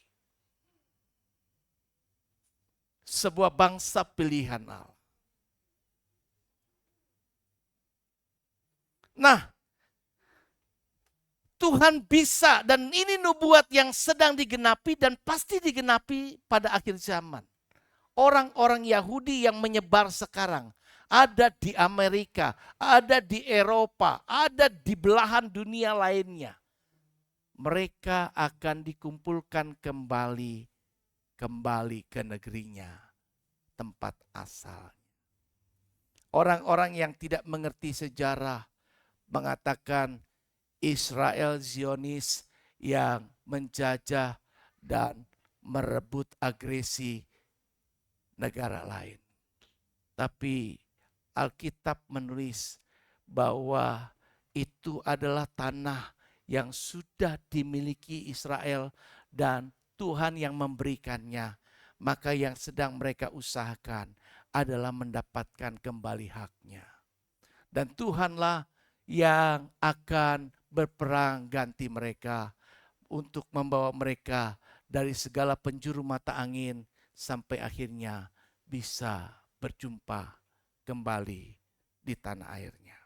Sebuah bangsa pilihan Allah. Nah, Tuhan bisa, dan ini nubuat yang sedang digenapi dan pasti digenapi pada akhir zaman. Orang-orang Yahudi yang menyebar sekarang, ada di Amerika, ada di Eropa, ada di belahan dunia lainnya. Mereka akan dikumpulkan kembali ke negerinya, tempat asal. Orang-orang yang tidak mengerti sejarah mengatakan Israel Zionis yang menjajah dan merebut agresi negara lain. Tapi Alkitab menulis bahwa itu adalah tanah yang sudah dimiliki Israel dan Tuhan yang memberikannya. Maka yang sedang mereka usahakan adalah mendapatkan kembali haknya. Dan Tuhanlah yang akan berperang ganti mereka untuk membawa mereka dari segala penjuru mata angin sampai akhirnya bisa berjumpa kembali di tanah airnya.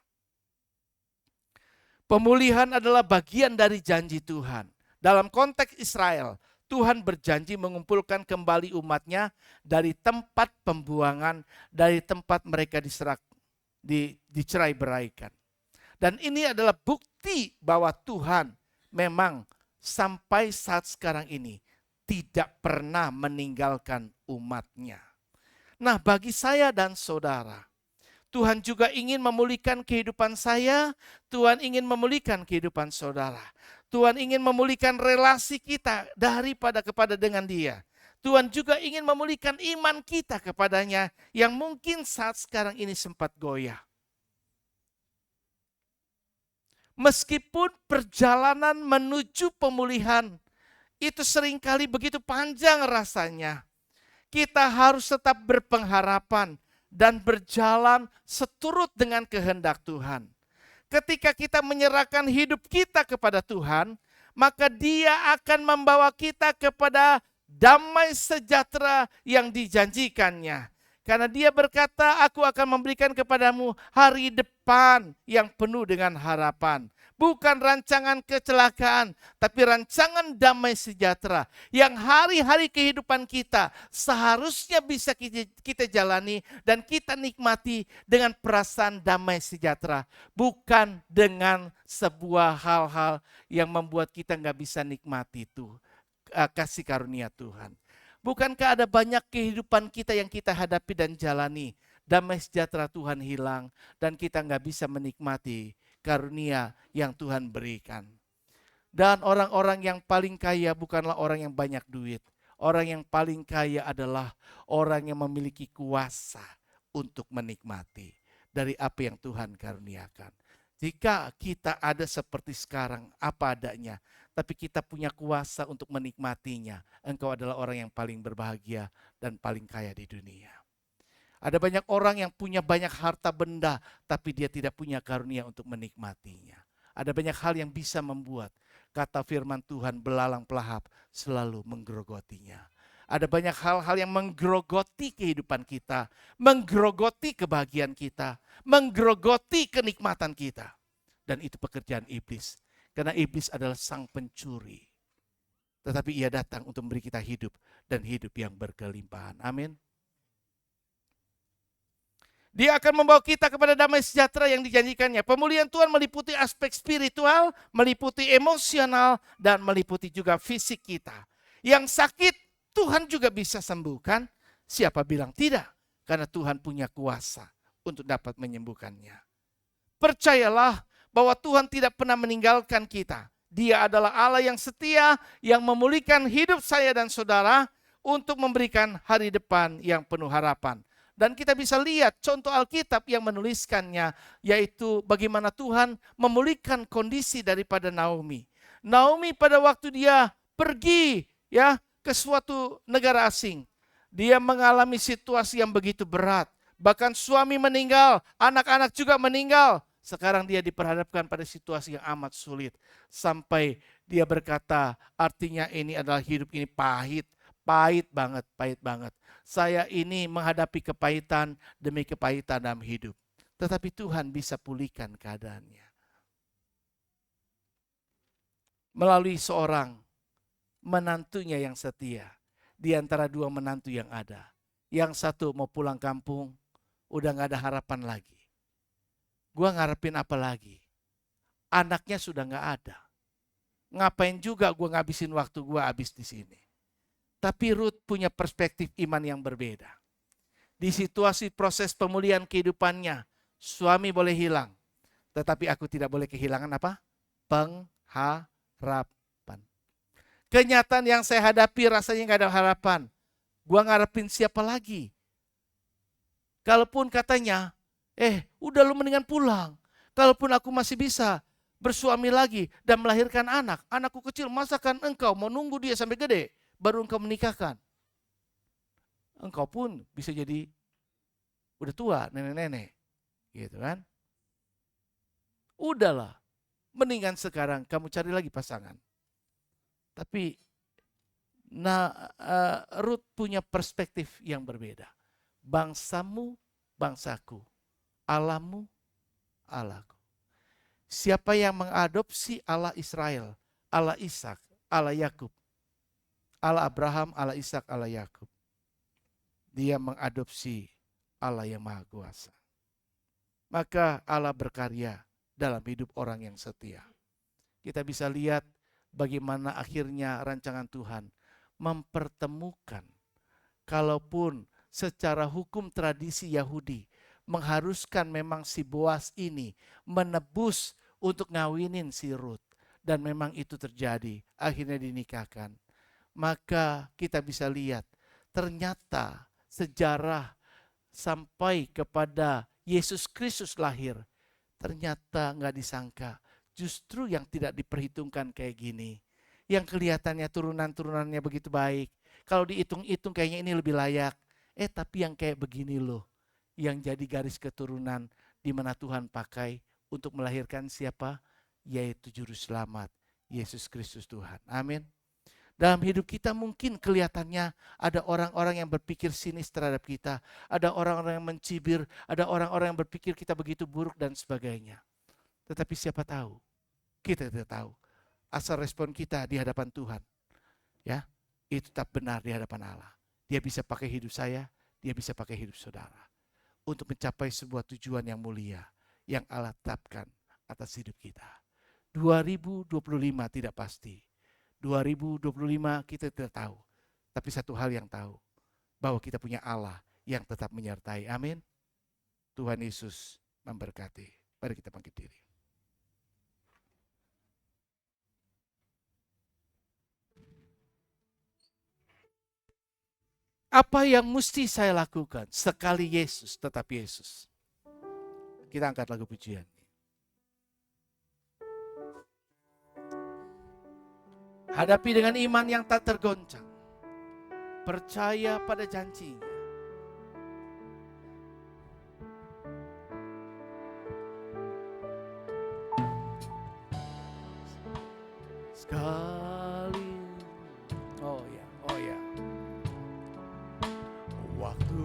Pemulihan adalah bagian dari janji Tuhan. Dalam konteks Israel, Tuhan berjanji mengumpulkan kembali umatnya dari tempat pembuangan, dari tempat mereka dicerai beraikan. Dan ini adalah bukti bahwa Tuhan memang sampai saat sekarang ini tidak pernah meninggalkan umatnya. Nah, bagi saya dan saudara, Tuhan juga ingin memulihkan kehidupan saya, Tuhan ingin memulihkan kehidupan saudara. Tuhan ingin memulihkan relasi kita kepada dengan Dia. Tuhan juga ingin memulihkan iman kita kepadanya yang mungkin saat sekarang ini sempat goyah. Meskipun perjalanan menuju pemulihan itu seringkali begitu panjang rasanya, kita harus tetap berpengharapan dan berjalan seturut dengan kehendak Tuhan. Ketika kita menyerahkan hidup kita kepada Tuhan, maka Dia akan membawa kita kepada damai sejahtera yang dijanjikannya. Karena dia berkata, aku akan memberikan kepadamu hari depan yang penuh dengan harapan. Bukan rancangan kecelakaan, tapi rancangan damai sejahtera. Yang hari-hari kehidupan kita seharusnya bisa kita jalani dan kita nikmati dengan perasaan damai sejahtera. Bukan dengan sebuah hal-hal yang membuat kita nggak bisa nikmati itu. Kasih karunia Tuhan. Bukankah ada banyak kehidupan kita yang kita hadapi dan jalani. Damai sejahtera Tuhan hilang dan kita nggak bisa menikmati karunia yang Tuhan berikan. Dan orang-orang yang paling kaya bukanlah orang yang banyak duit. Orang yang paling kaya adalah orang yang memiliki kuasa untuk menikmati dari apa yang Tuhan karuniakan. Jika kita ada seperti sekarang, apa adanya, tapi kita punya kuasa untuk menikmatinya, engkau adalah orang yang paling berbahagia dan paling kaya di dunia. Ada banyak orang yang punya banyak harta benda, tapi dia tidak punya karunia untuk menikmatinya. Ada banyak hal yang bisa membuat, kata firman Tuhan, belalang pelahap selalu menggerogotinya. Ada banyak hal-hal yang menggerogoti kehidupan kita, menggerogoti kebahagiaan kita, menggerogoti kenikmatan kita. Dan itu pekerjaan iblis. Karena iblis adalah sang pencuri. Tetapi ia datang untuk memberi kita hidup dan hidup yang berkelimpahan. Amin. Dia akan membawa kita kepada damai sejahtera yang dijanjikannya. Pemulihan Tuhan meliputi aspek spiritual, meliputi emosional, dan meliputi juga fisik kita. Yang sakit Tuhan juga bisa sembuhkan. Siapa bilang tidak? Karena Tuhan punya kuasa untuk dapat menyembuhkannya. Percayalah bahwa Tuhan tidak pernah meninggalkan kita. Dia adalah Allah yang setia, yang memulihkan hidup saya dan saudara untuk memberikan hari depan yang penuh harapan. Dan kita bisa lihat contoh Alkitab yang menuliskannya, yaitu bagaimana Tuhan memulihkan kondisi daripada Naomi. Naomi pada waktu dia pergi ya ke suatu negara asing, dia mengalami situasi yang begitu berat. Bahkan suami meninggal, anak-anak juga meninggal. Sekarang dia diperhadapkan pada situasi yang amat sulit. Sampai dia berkata, artinya ini adalah hidup ini pahit. Pahit banget, pahit banget. Saya ini menghadapi kepahitan demi kepahitan dalam hidup. Tetapi Tuhan bisa pulihkan keadaannya. Melalui seorang menantunya yang setia. Di antara dua menantu yang ada. Yang satu mau pulang kampung, udah gak ada harapan lagi. Gua ngarepin apa lagi? Anaknya sudah gak ada. Ngapain juga gua ngabisin waktu gua habis di sini. Tapi Ruth punya perspektif iman yang berbeda. Di situasi proses pemulihan kehidupannya, suami boleh hilang. Tetapi aku tidak boleh kehilangan apa? Pengharapan. Kenyataan yang saya hadapi rasanya gak ada harapan. Gua ngarepin siapa lagi? Kalaupun katanya, udah lu mendingan pulang. Kalaupun aku masih bisa bersuami lagi dan melahirkan anak. Anakku kecil, masakan engkau mau nunggu dia sampai gede? Baru engkau menikahkan. Engkau pun bisa jadi udah tua, nenek-nenek. Gitu kan. Udahlah, mendingan sekarang kamu cari lagi pasangan. Tapi Ruth punya perspektif yang berbeda. Bangsamu, bangsaku. Allahmu, Allahku. Siapa yang mengadopsi Allah Israel, Allah Ishak, Allah Yakub, Allah Abraham, Allah Ishak, Allah Yakub. Dia mengadopsi Allah yang Maha Kuasa. Maka Allah berkarya dalam hidup orang yang setia. Kita bisa lihat bagaimana akhirnya rancangan Tuhan mempertemukan. Kalaupun secara hukum tradisi Yahudi mengharuskan memang si Boas ini menebus untuk ngawinin si Ruth. Dan memang itu terjadi, akhirnya dinikahkan. Maka kita bisa lihat ternyata sejarah sampai kepada Yesus Kristus lahir. Ternyata nggak disangka justru yang tidak diperhitungkan kayak gini. Yang kelihatannya turunan-turunannya begitu baik. Kalau dihitung-hitung kayaknya ini lebih layak. Tapi yang kayak begini loh. Yang jadi garis keturunan di mana Tuhan pakai untuk melahirkan siapa? Yaitu Juru Selamat, Yesus Kristus Tuhan. Amin. Dalam hidup kita mungkin kelihatannya ada orang-orang yang berpikir sinis terhadap kita. Ada orang-orang yang mencibir, ada orang-orang yang berpikir kita begitu buruk dan sebagainya. Tetapi siapa tahu, kita tidak tahu. Asal respon kita di hadapan Tuhan, ya, itu tetap benar di hadapan Allah. Dia bisa pakai hidup saya, dia bisa pakai hidup saudara. Untuk mencapai sebuah tujuan yang mulia, yang Allah tetapkan atas hidup kita. 2025 tidak pasti. 2025 kita tidak tahu. Tapi satu hal yang tahu, bahwa kita punya Allah yang tetap menyertai. Amin. Tuhan Yesus memberkati. Mari kita bangkit diri. Apa yang mesti saya lakukan? Sekali Yesus, tetap Yesus. Kita angkat lagu pujian. Hadapi dengan iman yang tak tergoncang. Percaya pada janjinya. Sekali. Oh ya. Waktu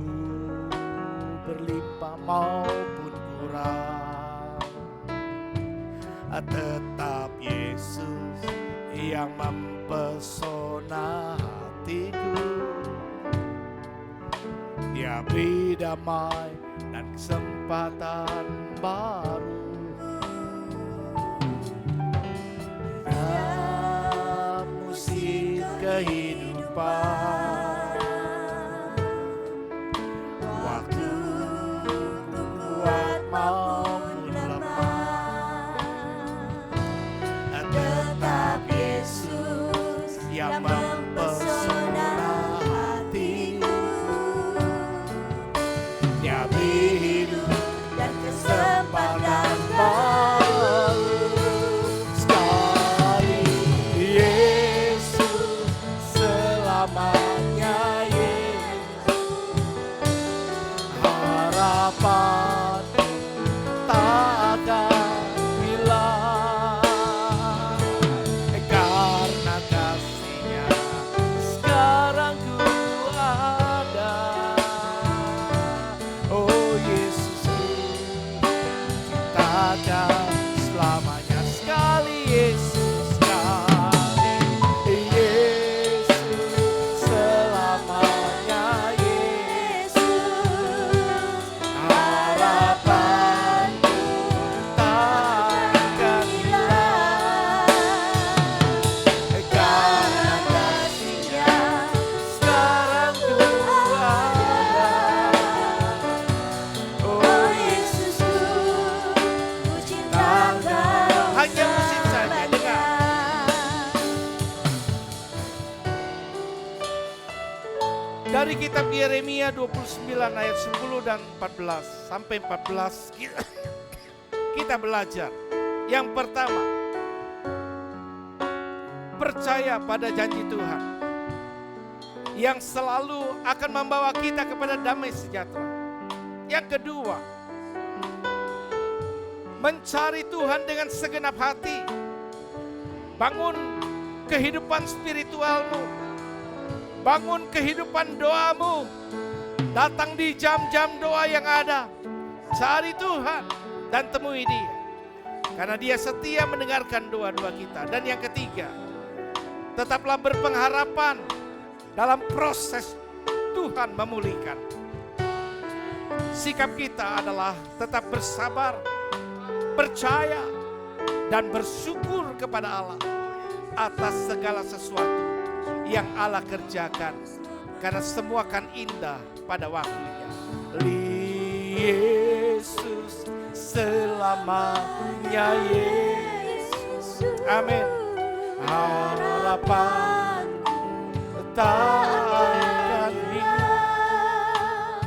berlimpah maupun kurang, tetap Yesus yang mempesona hatiku. Dia beri damai dan kesempatan baru. Dan musim kehidupan, waktu kuat maupun lemah, tetap Yesus yang mempesona hatiku. Dia beri hidup dan kesempatan baru. Sekali Yesus, selamanya Yesus. Harapan tak akan hilang, karena kasih-Nya sekarang ku ada. Oh Yesus, takkan selamanya. Sekali Yesus, sekali Yesus, selamanya Yesus. Harapanku takkan hilang, karena kasih-Nya sekarang ku ada. Oh Yesusku, ku cinta Engkau. Hanya musik saja, dengar. Dari kitab Yeremia 29 ayat 10 dan 14 sampai 14 kita belajar. Yang pertama, percaya pada janji Tuhan yang selalu akan membawa kita kepada damai sejahtera. Yang kedua, mencari Tuhan dengan segenap hati. Bangun kehidupan spiritualmu, bangun kehidupan doamu. Datang di jam-jam doa yang ada, cari Tuhan dan temui Dia, karena Dia setia mendengarkan doa-doa kita. Dan yang ketiga, tetaplah berpengharapan dalam proses Tuhan memulihkan. Sikap kita adalah tetap bersabar, percaya, dan bersyukur kepada Allah atas segala sesuatu yang Allah kerjakan, karena semua akan indah pada waktunya. Yesus, selamanya Yesus. Amin. Harapan takkan hilang,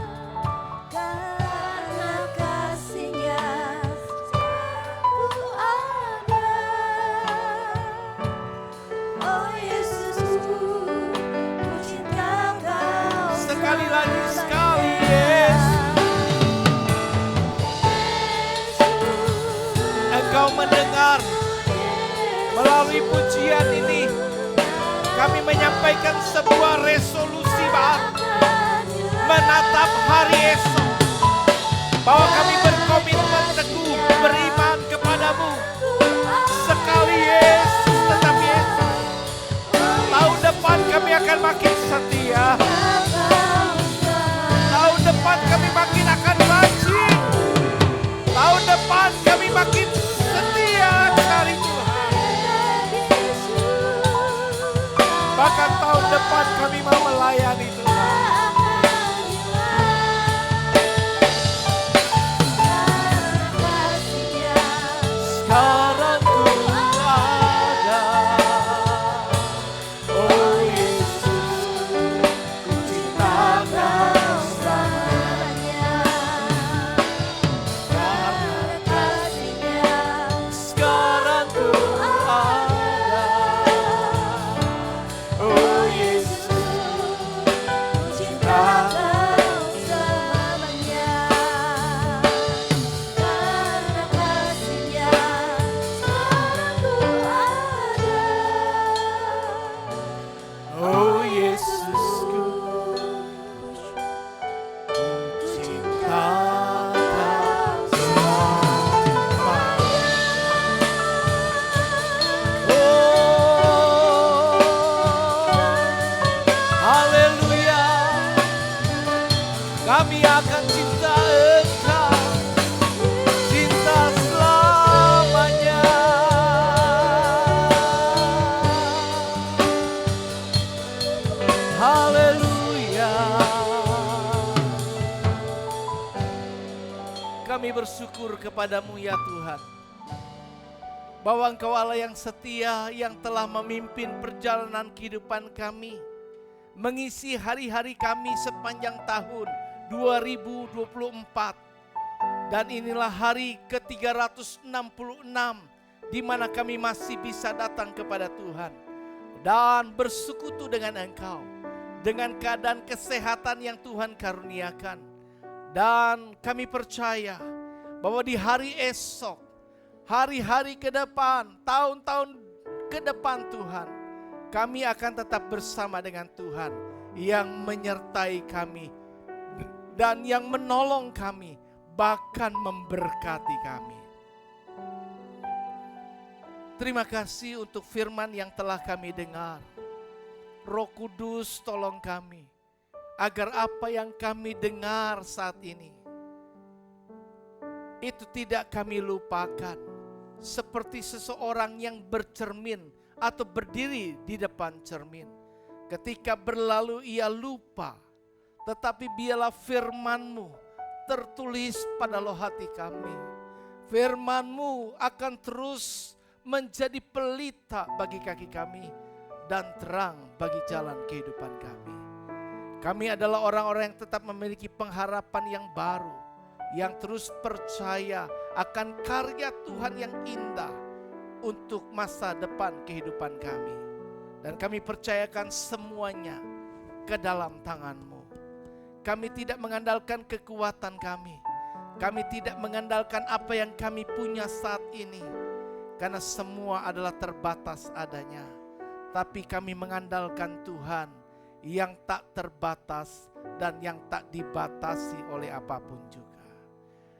karena kasih-Nya selalu ada. Oh Yesusku, ku cinta Engkau. Sekali lagi, sekali Yesus. Engkau mendengar melalui pujian ini Kami menyampaikan sebuah resolusi baru menatap hari esok, bahwa kami berkomitmen teguh beriman kepadamu. Sekali Yesus tetap Yesus, tahun depan kami akan makin setia. Tahun depan kami makin akan rajin. Tahun depan kami makin setia cari Tuhan. Bahkan tahun depan kami mau melayani Tuhan. Sekarang ku ada, oh Yesus, ku cinta Kau selamanya. Karena kasih-Nya sekarang ku ada, oh Yesus, ku cinta Kau selamanya. Karena kasih-Nya sekarang ku ada. Oh Yesusku, ku cinta Kau selamanya. Oh, haleluya. Kami akan cinta Engkau, cinta selamanya. Haleluya. Kami bersyukur kepadamu ya Tuhan, bahwa Engkau Allah yang setia, yang telah memimpin perjalanan kehidupan kami, mengisi hari-hari kami sepanjang tahun 2024. Dan inilah hari ke-366 di mana kami masih bisa datang kepada Tuhan dan bersekutu dengan Engkau, dengan keadaan kesehatan yang Tuhan karuniakan. Dan kami percaya bahwa di hari esok, hari-hari ke depan, tahun-tahun ke depan Tuhan, kami akan tetap bersama dengan Tuhan yang menyertai kami dan yang menolong kami, bahkan memberkati kami. Terima kasih untuk firman yang telah kami dengar. Roh Kudus tolong kami, agar apa yang kami dengar saat ini, itu tidak kami lupakan. Seperti seseorang yang bercermin atau berdiri di depan cermin. Ketika berlalu ia lupa, tetapi biarlah firman-Mu tertulis pada loh hati kami. Firman-Mu akan terus menjadi pelita bagi kaki kami dan terang bagi jalan kehidupan kami. Kami adalah orang-orang yang tetap memiliki pengharapan yang baru, yang terus percaya akan karya Tuhan yang indah untuk masa depan kehidupan kami. Dan kami percayakan semuanya ke dalam tangan-Mu. Kami tidak mengandalkan kekuatan kami. Kami tidak mengandalkan apa yang kami punya saat ini, karena semua adalah terbatas adanya. Tapi kami mengandalkan Tuhan yang tak terbatas dan yang tak dibatasi oleh apapun juga.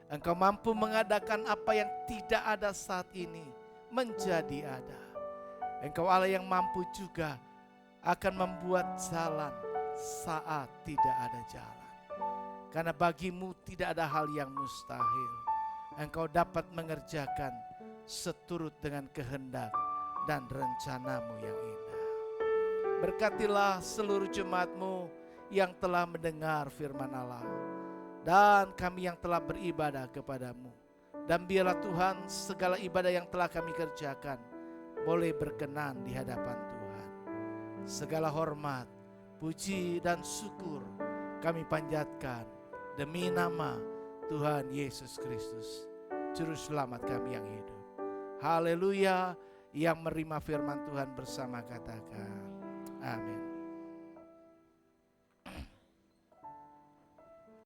Engkau mampu mengadakan apa yang tidak ada saat ini menjadi ada. Engkau Allah yang mampu juga akan membuat jalan saat tidak ada jalan. Karena bagimu tidak ada hal yang mustahil. Engkau dapat mengerjakan seturut dengan kehendak dan rencanamu yang indah. Berkatilah seluruh jemaat-Mu yang telah mendengar firman Allah, dan kami yang telah beribadah kepadamu. Dan biarlah Tuhan segala ibadah yang telah kami kerjakan boleh berkenan di hadapan Tuhan. Segala hormat, puji dan syukur kami panjatkan demi nama Tuhan Yesus Kristus, Juru Selamat kami yang hidup. Haleluya. Yang menerima firman Tuhan bersama katakan amin.